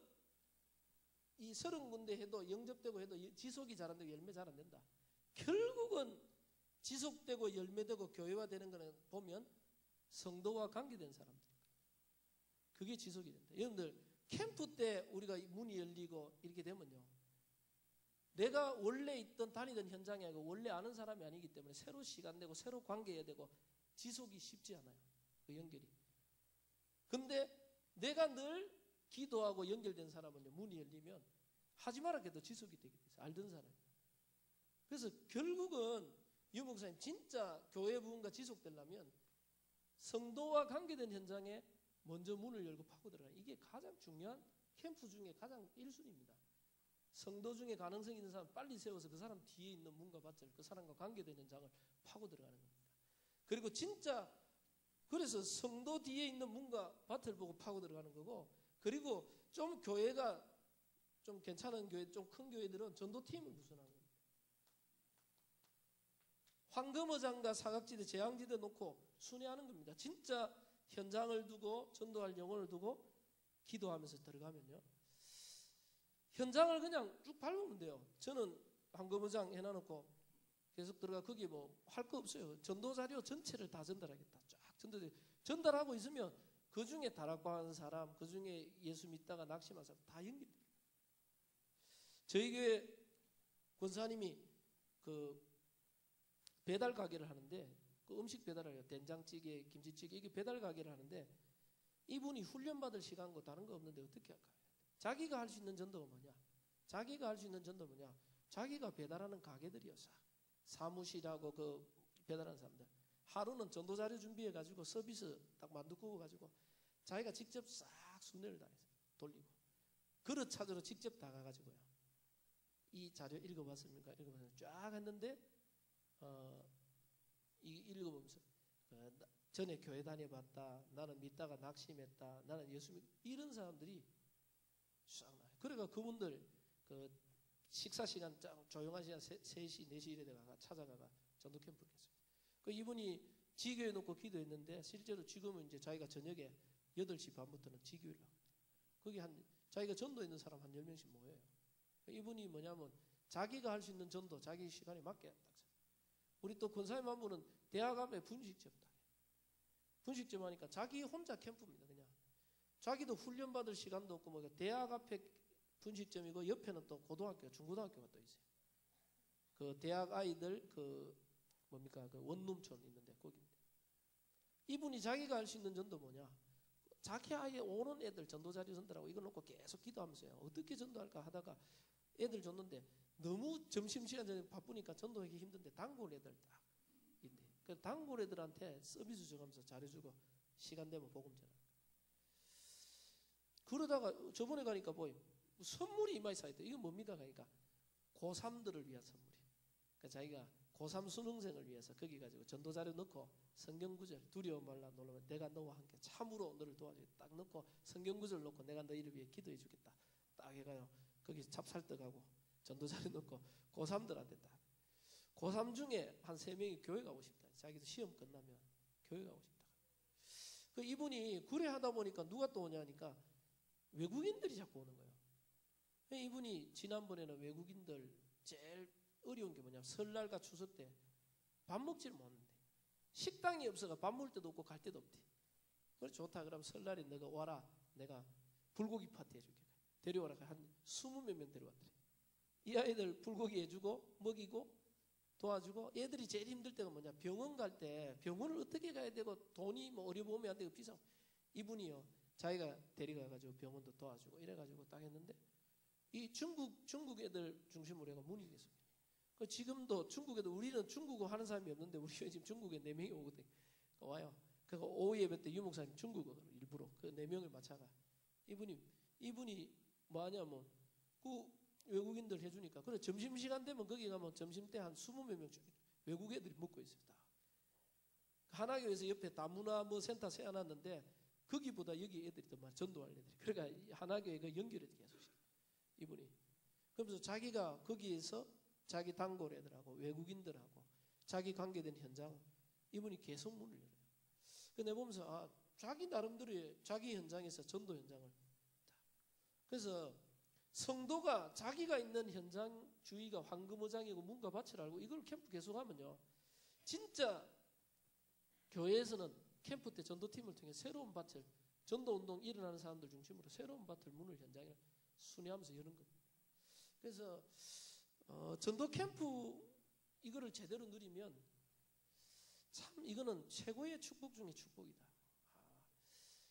이 30군데 해도 영접되고 해도 지속이 잘 안 되고 열매 잘 안 된다. 결국은 지속되고 열매되고 교회화되는 거는 보면 성도와 관계된 사람들. 그게 지속이 된다. 여러분들 캠프 때 우리가 문이 열리고 이렇게 되면요, 내가 원래 있던 다니던 현장이 아니고 원래 아는 사람이 아니기 때문에 새로 시간 내고 새로 관계해야 되고 지속이 쉽지 않아요. 그 연결이. 근데 내가 늘 기도하고 연결된 사람은요, 문이 열리면 하지 마라 해도 지속이 되게 돼요. 알던 사람이. 그래서 결국은 유 목사님 진짜 교회 부흥과 지속되려면 성도와 관계된 현장에 먼저 문을 열고 파고 들어가는, 이게 가장 중요한 캠프 중에 가장 1순위입니다. 성도 중에 가능성 있는 사람 빨리 세워서 그 사람 뒤에 있는 문과 밭을, 그 사람과 관계된 현장을 파고 들어가는 겁니다. 그리고 진짜 그래서 성도 뒤에 있는 문과 밭을 보고 파고 들어가는 거고, 그리고 좀 교회가 좀 괜찮은 교회, 좀 큰 교회들은 전도팀을 구성하는 겁니다. 황금어장과 사각지대, 재앙지대 놓고 순회하는 겁니다. 진짜 현장을 두고 전도할 영혼을 두고 기도하면서 들어가면요, 현장을 그냥 쭉 밟으면 돼요. 저는 황금어장 해놔놓고 계속 들어가. 거기 뭐 할 거 없어요. 전도 자료 전체를 다 전달하겠다. 쫙 전달하고 있으면 그 중에 다락방한 사람, 그 중에 예수 믿다가 낙심한 사람 다 연결돼요. 저희 교회 권사님이 그 배달 가게를 하는데, 그 음식 배달을 해요. 된장찌개, 김치찌개, 이게 배달 가게를 하는데, 이분이 훈련받을 시간과 다른 거 없는데 어떻게 할까요? 자기가 할 수 있는 전도가 뭐냐? 자기가 할 수 있는 전도가 뭐냐? 자기가 배달하는 가게들이었어. 사무실하고 그 배달하는 사람들. 하루는 전도 자료 준비해가지고 서비스 딱 만두고 가지고 자기가 직접 싹 순회를 다녔어요. 돌리고. 그릇 찾으러 직접 다가가지고요. 이 자료 읽어봤습니까? 읽어봤어요. 쫙 했는데, 읽어보면서 전에 교회 다녀봤다, 나는 믿다가 낙심했다, 나는 예수 믿, 이런 사람들이 싹 나요. 그러니까 그분들 그 식사 시간 조용한 시간 3시, 4시 이래 돼가 찾아가가 전도 캠프를 했어요. 그 이분이 지교에 놓고 기도했는데, 실제로 지금은 이제 자기가 저녁에 8시 반부터는 지교를 하고, 거기 자기가 전도 있는 사람 한 10명씩 모여요. 이분이 뭐냐면 자기가 할 수 있는 전도 자기 시간에 맞게 딱. 우리 또 권사님 한 분은 대학 앞에 분식점 다. 분식점 하니까 자기 혼자 캠프입니다. 그냥 자기도 훈련받을 시간도 없고, 뭐 대학 앞에 분식점이고 옆에는 또 고등학교, 중고등학교가 또 있어요. 그 대학 아이들 그 뭡니까, 그 원룸촌 있는데 거기인데, 이분이 자기가 할 수 있는 전도 뭐냐? 자기 아이에 오는 애들 전도자료 전달하고 이거 놓고 계속 기도하면서요, 어떻게 전도할까 하다가 애들 줬는데 너무 점심시간 전에 바쁘니까 전도하기 힘든데 단골 애들 딱 있네. 그 단골 애들한테 서비스 줘가면서 잘해주고 시간 되면 복음 전하. 그러다가 저번에 가니까 뭐 선물이 이마에 쌓여있다. 이거 뭡니까? 그러니까 고3들을 위한 선물이. 그러니까 자기가 고3 수능생을 위해서 거기 가지고 전도자료 넣고 성경구절 두려워 말라 놀라면 내가 너와 함께 참으로 너를 도와주겠다 딱 넣고 성경구절 넣고 내가 너희를 위해 기도해 주겠다 딱 해가요. 거기 찹쌀떡하고 전도자료 넣고 고3들한테 딱 고3 중에 한 3명이 교회 가고 싶다. 자기도 시험 끝나면 교회 가고 싶다. 그 이분이 구례하다 보니까 누가 또 오냐니까 외국인들이 자꾸 오는 거예요. 이분이 지난번에는 외국인들 제일 어려운 게 뭐냐면 설날과 추석 때 밥 먹지를 못하는데 식당이 없어가 밥 먹을 때도 없고 갈 데도 없대. 그래 좋다 그러면 설날에 너가 와라 내가 불고기 파티 해줄게. 데려와라 한 20몇 명 데려왔더래. 이 아이들 불고기 해주고 먹이고 도와주고 애들이 제일 힘들 때가 뭐냐 병원 갈 때 병원을 어떻게 가야 되고 돈이 뭐 어려보면 안 되고 비싸. 이분이요 자기가 데려가가지고 병원도 도와주고 이래가지고 딱 했는데 이 중국 애들 중심으로 해가 문이 계속. 그 지금도 중국 애들 우리는 중국어 하는 사람이 없는데 우리 교회 지금 중국에 4명이 오거든. 와요. 그 오후 예배 때 유목사님 중국어 일부러 그 4명을 맞춰가. 이분이 뭐 하냐면 그 외국인들 해주니까 그래 점심시간 되면 거기 가면 점심때 한 20몇 명 외국 애들이 먹고 있어요. 다. 하나교회에서 옆에 다문화 뭐 센터 세워놨는데 거기보다 여기 애들이 더 많아. 전도할 애들이. 그러니까 하나교회가 연결해서 계속 이분이. 그러면서 자기가 거기에서 자기 단골 애들하고 외국인들하고 자기 관계된 현장 이분이 계속 문을 열어요. 근데 보면서 아 자기 나름대로의 자기 현장에서 전도 현장을 그래서 성도가 자기가 있는 현장 주위가 황금어장이고 문과 밭을 알고 이걸 캠프 계속하면요 진짜 교회에서는 캠프 때 전도팀을 통해 새로운 밭을 전도운동 일어나는 사람들 중심으로 새로운 밭을 문을 현장에 순회하면서 여는 겁니다. 그래서 전도 캠프 이거를 제대로 누리면 참 이거는 최고의 축복 중에 축복이다.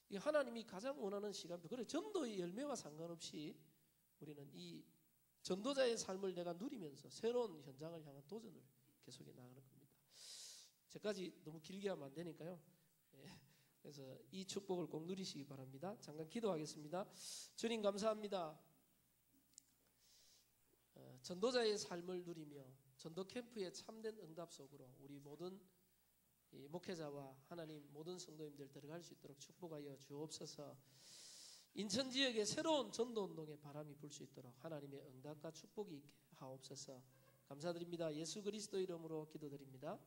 이 하나님이 가장 원하는 시간표. 그래 전도의 열매와 상관없이 우리는 이 전도자의 삶을 내가 누리면서 새로운 현장을 향한 도전을 계속해 나가는 겁니다. 저까지 너무 길게 하면 안 되니까요. 예, 그래서 이 축복을 꼭 누리시기 바랍니다. 잠깐 기도하겠습니다. 주님 감사합니다. 전도자의 삶을 누리며 전도 캠프의 참된 응답 속으로 우리 모든 이 목회자와 하나님 모든 성도님들 들어갈 수 있도록 축복하여 주옵소서. 인천 지역에 새로운 전도운동의 바람이 불 수 있도록 하나님의 응답과 축복이 있게 하옵소서. 감사드립니다. 예수 그리스도 이름으로 기도드립니다.